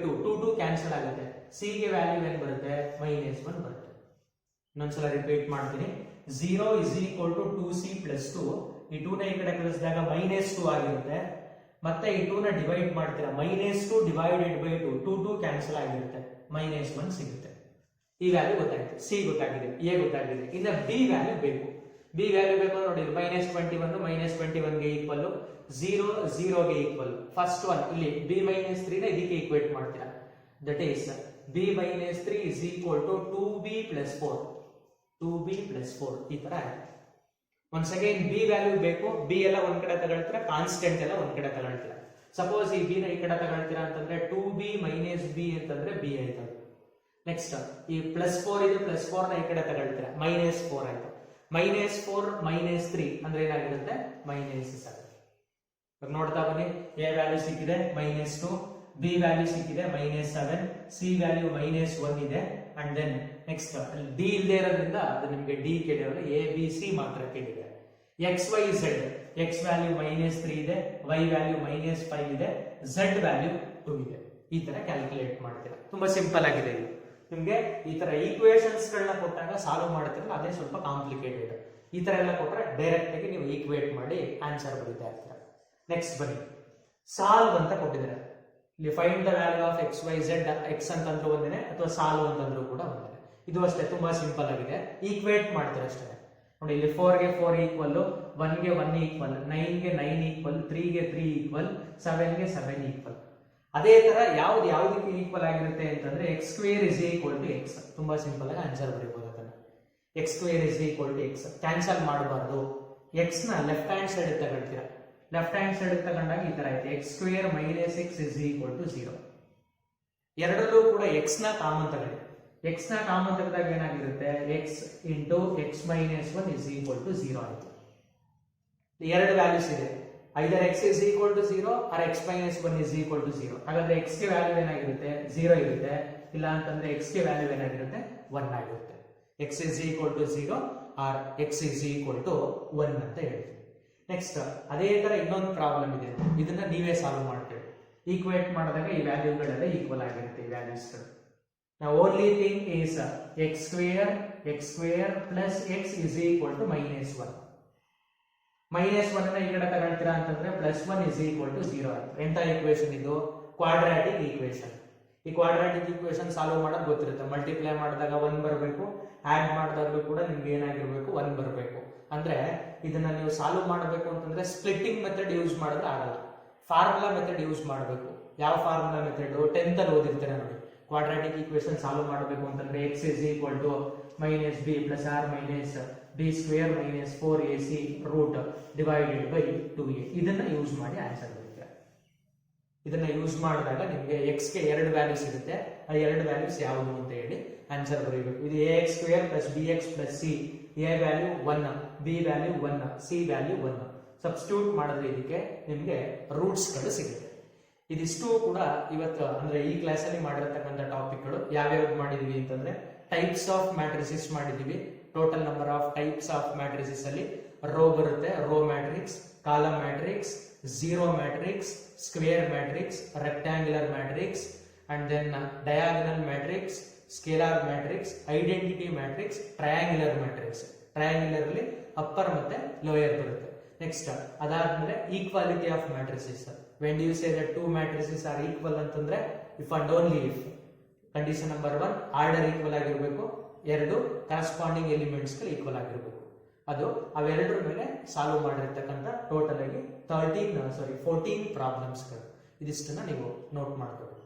Speaker 1: 2 2 ಕ್ಯಾನ್ಸಲ್ ಆಗುತ್ತೆ. c ಗೆ ವ್ಯಾಲ್ಯೂ ಏನು ಬರುತ್ತೆ? -1 ಬರುತ್ತೆ. ಇನ್ನೊಂದ್ಸಲ ರಿಪೀಟ್ ಮಾಡ್ತೀನಿ. 0 = 2c + 2. ಈ 2 ನ ಈ ಕಡೆ ಕಳಿಸಿದಾಗ -2 ಆಗಿರುತ್ತೆ. ಮತ್ತೆ ಈ 2 ನ ಡಿವೈಡ್ ಮಾಡ್ತೀರಾ, -2 / 2 2 ಕ್ಯಾನ್ಸಲ್ ಆಗಿರುತ್ತೆ, -1 ಸಿಗುತ್ತೆ. ಈ ವ್ಯಾಲ್ಯೂ ಗೊತ್ತಾಯ್ತು. ಸಿ ಗೊತ್ತಾಗಿದೆ, ಎ ಗೊತ್ತಾಗಿದೆ. ಇನ್ನು ಬಿ ವ್ಯಾಲ್ಯೂ ಬೇಕು. ಬಿ ವ್ಯಾಲ್ಯೂ ಬೇಕು ನೋಡಿ, -21 -21 ಗೆ ಈಕ್ವಲ್, 0 0 ಗೆ ಈಕ್ವಲ್. ಫಸ್ಟ್ ಒನ್ ಇಲ್ಲಿ b - 3 ನ ಇದಕ್ಕೆ ಈಕ್ವೇಟ್ ಮಾಡ್ತೀರಾ. That is b minus 3 is equal to 2b plus 4. 2b plus 4 ಈ ತರ ಆಯ್ತು. ಒನ್ಸ್ ಅಗೈನ್ b ವ್ಯಾಲ್ಯೂ ಬೇಕು. b ಎಲ್ಲ ಒಂದ್ ಕಡೆ ತಗೊಳ್ತೀರಾ, ಕಾನ್ಸ್ಟೆಂಟ್ ಎಲ್ಲ ಒಂದ್ ಕಡೆ ತಗೊಳ್ತೀರಾ. ಸಪೋಸ್ ಈ b ನ ಈ ಕಡೆ ತಗೊಳ್ತೀರಾ ಅಂತಂದ್ರೆ 2b minus b ಅಂತಂದ್ರೆ b ಆಯ್ತು. ನೆಕ್ಸ್ಟ್ ಈ ಪ್ಲಸ್ 4 ಇದೆ, ಪ್ಲಸ್ 4 ನ ಈ ಕಡೆ ತಗೊಳ್ತೀರಾ, ಮೈನಸ್ 4 ಆಯ್ತು. ಮೈನಸ್ 4 ಮೈನಸ್ 3 ಅಂದ್ರೆ ಏನಾಗಿರುತ್ತೆ, ಮೈನಸ್ 7. ನೋಡ್ತಾ ಬನ್ನಿ, a ವ್ಯಾಲ್ಯೂ ಸಿಕ್ಕಿದೆ ಮೈನಸ್ 2, b ವ್ಯಾಲ್ಯೂ ಸಿಕ್ಕಿದೆ ಮೈನಸ್ 7, c ವ್ಯಾಲ್ಯೂ ಮೈನಸ್ 1 ಇದೆ. ಅಂಡ್ ದೆನ್ ನೆಕ್ಸ್ಟ್ d ಇಲ್ಲದೆ ಇರೋದ್ರಿಂದ ಅದು ನಿಮಗೆ d ಕೇಳಿದ್ರೆ a b c ಮಾತ್ರ ಕೇಳಿದೆ. x y z, x value minus 3 ಇದೆ, y ವ್ಯಾಲ್ಯೂ ಮೈನಸ್ 5 ಇದೆ, z ವ್ಯಾಲ್ಯೂ 2 ಇದೆ. ಈ ತರ ಕ್ಯಾಲ್ಕುಲೇಟ್ ಮಾಡ್ತೀರಾ. ತುಂಬಾ ಸಿಂಪಲ್ ಆಗಿದೆ ಇದು. ನಿಮ್ಗೆ ಈ ತರ ಈಕ್ವೇಶನ್ಸ್ ಗಳನ್ನ ಕೊಟ್ಟಾಗ ಸಾಲ್ವ್ ಮಾಡ್ತಿರಲ್ಲ, ಅದೇ ಸ್ವಲ್ಪ ಕಾಂಪ್ಲಿಕೇಟೆಡ್. ಈ ತರ ಎಲ್ಲ ಕೊಟ್ರೆ ಡೈರೆಕ್ಟ್ ಆಗಿ ನೀವು ಈಕ್ವೇಟ್ ಮಾಡಿ ಆನ್ಸರ್ ಬರೀತಾ ಇರ್ತೀರ. ನೆಕ್ಸ್ಟ್ ಬನ್ನಿ, ಸಾಲ್ವ್ ಅಂತ ಕೊಟ್ಟಿದ್ದಾರೆ. ಇಲ್ಲಿ find the value of x y z, x ಅಂತಂದ್ರೂ ಒಂದೇನೆ ಅಥವಾ ಸಾಲ್ವ್ ಅಂತಂದ್ರೂ ಕೂಡ ಒಂದೇನೆ. ಇದು ಅಷ್ಟೇ, ತುಂಬಾ ಸಿಂಪಲ್ ಆಗಿದೆ. ಈಕ್ವೇಟ್ ಮಾಡ್ತೀರ ಅಷ್ಟೇ. ನೋಡಿ, ಇಲ್ಲಿ 4 ಗೆ 4 ಈಕ್ವಲ್, 1 ಗೆ 1 ಈಕ್ವಲ್, 9 ಗೆ 9 ಈಕ್ವಲ್, 3 ಗೆ 3 ಈಕ್ವಲ್, 7 ಗೆ 7 ಈಕ್ವಲ್. ಅದೇ ತರ ಯಾವ್ದಕ್ಕೆ ಈಕ್ವಲ್ ಆಗಿರುತ್ತೆ ಅಂತಂದ್ರೆ x square is equal to x. ತುಂಬಾ ಸಿಂಪಲ್ ಆಗಿ ಆನ್ಸರ್ ಬರೀಬಹುದು ಅದನ್ನ. X square is equal to x cancel ಮಾಡಬಾರ್ದು. ಎಕ್ಸ್ ನ ಲೆಫ್ಟ್ ಹ್ಯಾಂಡ್ ಸೈಡ್ ತಗೊಳ್ತೀರಾ, ಲೆಫ್ಟ್ ಹ್ಯಾಂಡ್ ಸೈಡ್ ತಗೊಂಡಾಗ ಈ ತರ ಆಯ್ತು, x square minus x is equal to 0. ಎರಡಲ್ಲೂ ಕೂಡ ಎಕ್ಸ್ ನ ಕಾಮನ್ ತಗೊಳ್ಳಿ. ಎಕ್ಸ್ ನ ಕಾಮನ್ ತೆಗೆದಾಗ ಏನಾಗಿರುತ್ತೆ, x into x minus 1 is equal to 0 ಆಯ್ತು. ಎರಡು ವ್ಯಾಲ್ಯೂಸ್ ಇದೆ, ಐದರ್ x is equal to 0 or x minus 1 is equal to 0. ಹಾಗಾದ್ರೆ x ಗೆ ವ್ಯಾಲ್ಯೂ ಏನಾಗಿರುತ್ತೆ, 0 ಇರುತ್ತೆ. ಇಲ್ಲ ಅಂತಂದ್ರೆ x ಗೆ ವ್ಯಾಲ್ಯೂ ಏನಾಗಿರುತ್ತೆ, 1 ಆಗಿರುತ್ತೆ. x is equal to 0 or x is equal to 1 ಅಂತ ಹೇಳ್ತೀವಿ. ನೆಕ್ಸ್ಟ್ ಅದೇ ತರ ಇನ್ನೊಂದು ಪ್ರಾಬ್ಲಮ್ ಇದೆ, ಇದನ್ನ ನೀವೇ ಸಾಲ್ವ್ ಮಾಡ್ತೀವಿ. ಈಕ್ವೇಟ್ ಮಾಡಿದಾಗ ಈ ವ್ಯಾಲ್ಯೂಗಳೆಲ್ಲ ಈಕ್ವಲ್ ಆಗಿರುತ್ತೆ, ಈ ವ್ಯಾಲ್ಯೂಸ್ಗಳು. Now only thing is x square plus x is equal to minus 1. Minus 1 ನ ಈ ಕಡೆ ತಗೊಳ್ತೀರಾ ಅಂತಂದ್ರೆ ಪ್ಲಸ್ 1 ಇಸ್ ಈಕ್ವಲ್ ಟು 0 ಆಯ್ತು. ಎಂತ ಈಕ್ವೇಶನ್ ಇದು, ಕ್ವಾಡ್ರಾಟಿಕ್ ಈಕ್ವೇಶನ್. ಈ ಕ್ವಾಡ್ರಾಟಿಕ್ ಈಕ್ವೇಶನ್ ಸಾಲ್ವ್ ಮಾಡೋದು ಗೊತ್ತಿರುತ್ತೆ. ಮಲ್ಟಿಪ್ಲೈ ಮಾಡಿದಾಗ 1 ಬರಬೇಕು, ಆಡ್ ಮಾಡಿದಾಗಲೂ ಕೂಡ ನಿಮ್ಗೆ ಏನಾಗಿರ್ಬೇಕು, 1 ಬರಬೇಕು. ಅಂದ್ರೆ ಇದನ್ನ ನೀವು ಸಾಲ್ವ್ ಮಾಡಬೇಕು ಅಂತಂದ್ರೆ ಸ್ಪ್ಲಿಟ್ಟಿಂಗ್ ಮೆಥಡ್ ಯೂಸ್ ಮಾಡಿದ್ರೆ ಆಗಲ್ಲ, ಫಾರ್ಮುಲಾ ಮೆಥಡ್ ಯೂಸ್ ಮಾಡಬೇಕು. ಯಾವ ಫಾರ್ಮುಲಾ ಮೆಥಡ್ 10th ಅಲ್ಲಿ ಓದಿರ್ತೀರ ನೋಡಿ. ಕ್ವಾಡ್ರಾಟಿಕ್ ಈಕ್ವೇಶನ್ ಸಾಲ್ವ್ ಮಾಡಬೇಕು ಅಂತಂದ್ರೆ x is equal to minus b plus r minus b square minus 4ac root divided by 2a. ಇದನ್ನ ಯೂಸ್ ಮಾಡಿ ಆನ್ಸರ್ ಬರುತ್ತೆ. ಇದನ್ನ ಯೂಸ್ ಮಾಡಿದಾಗ ನಿಮಗೆ x ಗೆ ಎರಡು ವ್ಯಾಲ್ಯೂಸ್ ಇರುತ್ತೆ, ಆ ಎರಡು ವ್ಯಾಲ್ಯೂಸ್ ಯಾವುದು ಅಂತ ಹೇಳಿ ಆನ್ಸರ್ ಬರೀಬೇಕು. ಇದು ax square plus bx plus c, a value 1, b value 1, c value 1. Substitute ಮಾಡಿದ್ರೆ ಇದಕ್ಕೆ ನಿಮಗೆ ರೂಟ್ಸ್ ಗಳು ಸಿಗುತ್ತೆ. ಇದಿಷ್ಟು ಕೂಡ ಇವತ್ತು ಅಂದ್ರೆ ಈ ಕ್ಲಾಸ್ ಅಲ್ಲಿ ಮಾಡಿರತಕ್ಕಂಥ ಟಾಪಿಕ್ ಗಳು. ಯಾವ್ಯಾವ್ದು ಮಾಡಿದೀವಿ ಅಂತಂದ್ರೆ ಟೈಪ್ಸ್ ಆಫ್ ಮ್ಯಾಟ್ರಿಸಸ್ ಮಾಡಿದೀವಿ. Total number of types of matrices ಅಲ್ಲಿ ರೋ ಬರುತ್ತೆ, row matrix, column matrix, zero matrix, square matrix, rectangular matrix, and then diagonal matrix, scalar matrix, identity matrix, triangular matrix. Triangular ಅಲ್ಲಿ upper ಮತ್ತೆ lower ಬರುತ್ತೆ. Next ಅದಾದ್ಮೇಲೆ equality of matrices. when do you say that two matrices are equal ಅಂತಂದ್ರೆ if and only if condition number 1 order equal ಆಗಿರಬೇಕು, ಎರಡು corresponding elements ಗಳು equal ಆಗಿರಬೇಕು. ಅದು ಅವೆರಡರ ಮೇಲೆ ಸಾಲ್ವ್ ಮಾಡಿರ್ತಕ್ಕಂಥ ಟೋಟಲ್ ಆಗಿ 14 ಪ್ರಾಬ್ಲಮ್ಸ್ ಗಳು. ಇದಿಷ್ಟನ್ನ ನೀವು ನೋಟ್ ಮಾಡ್ಕೋಬೇಕು.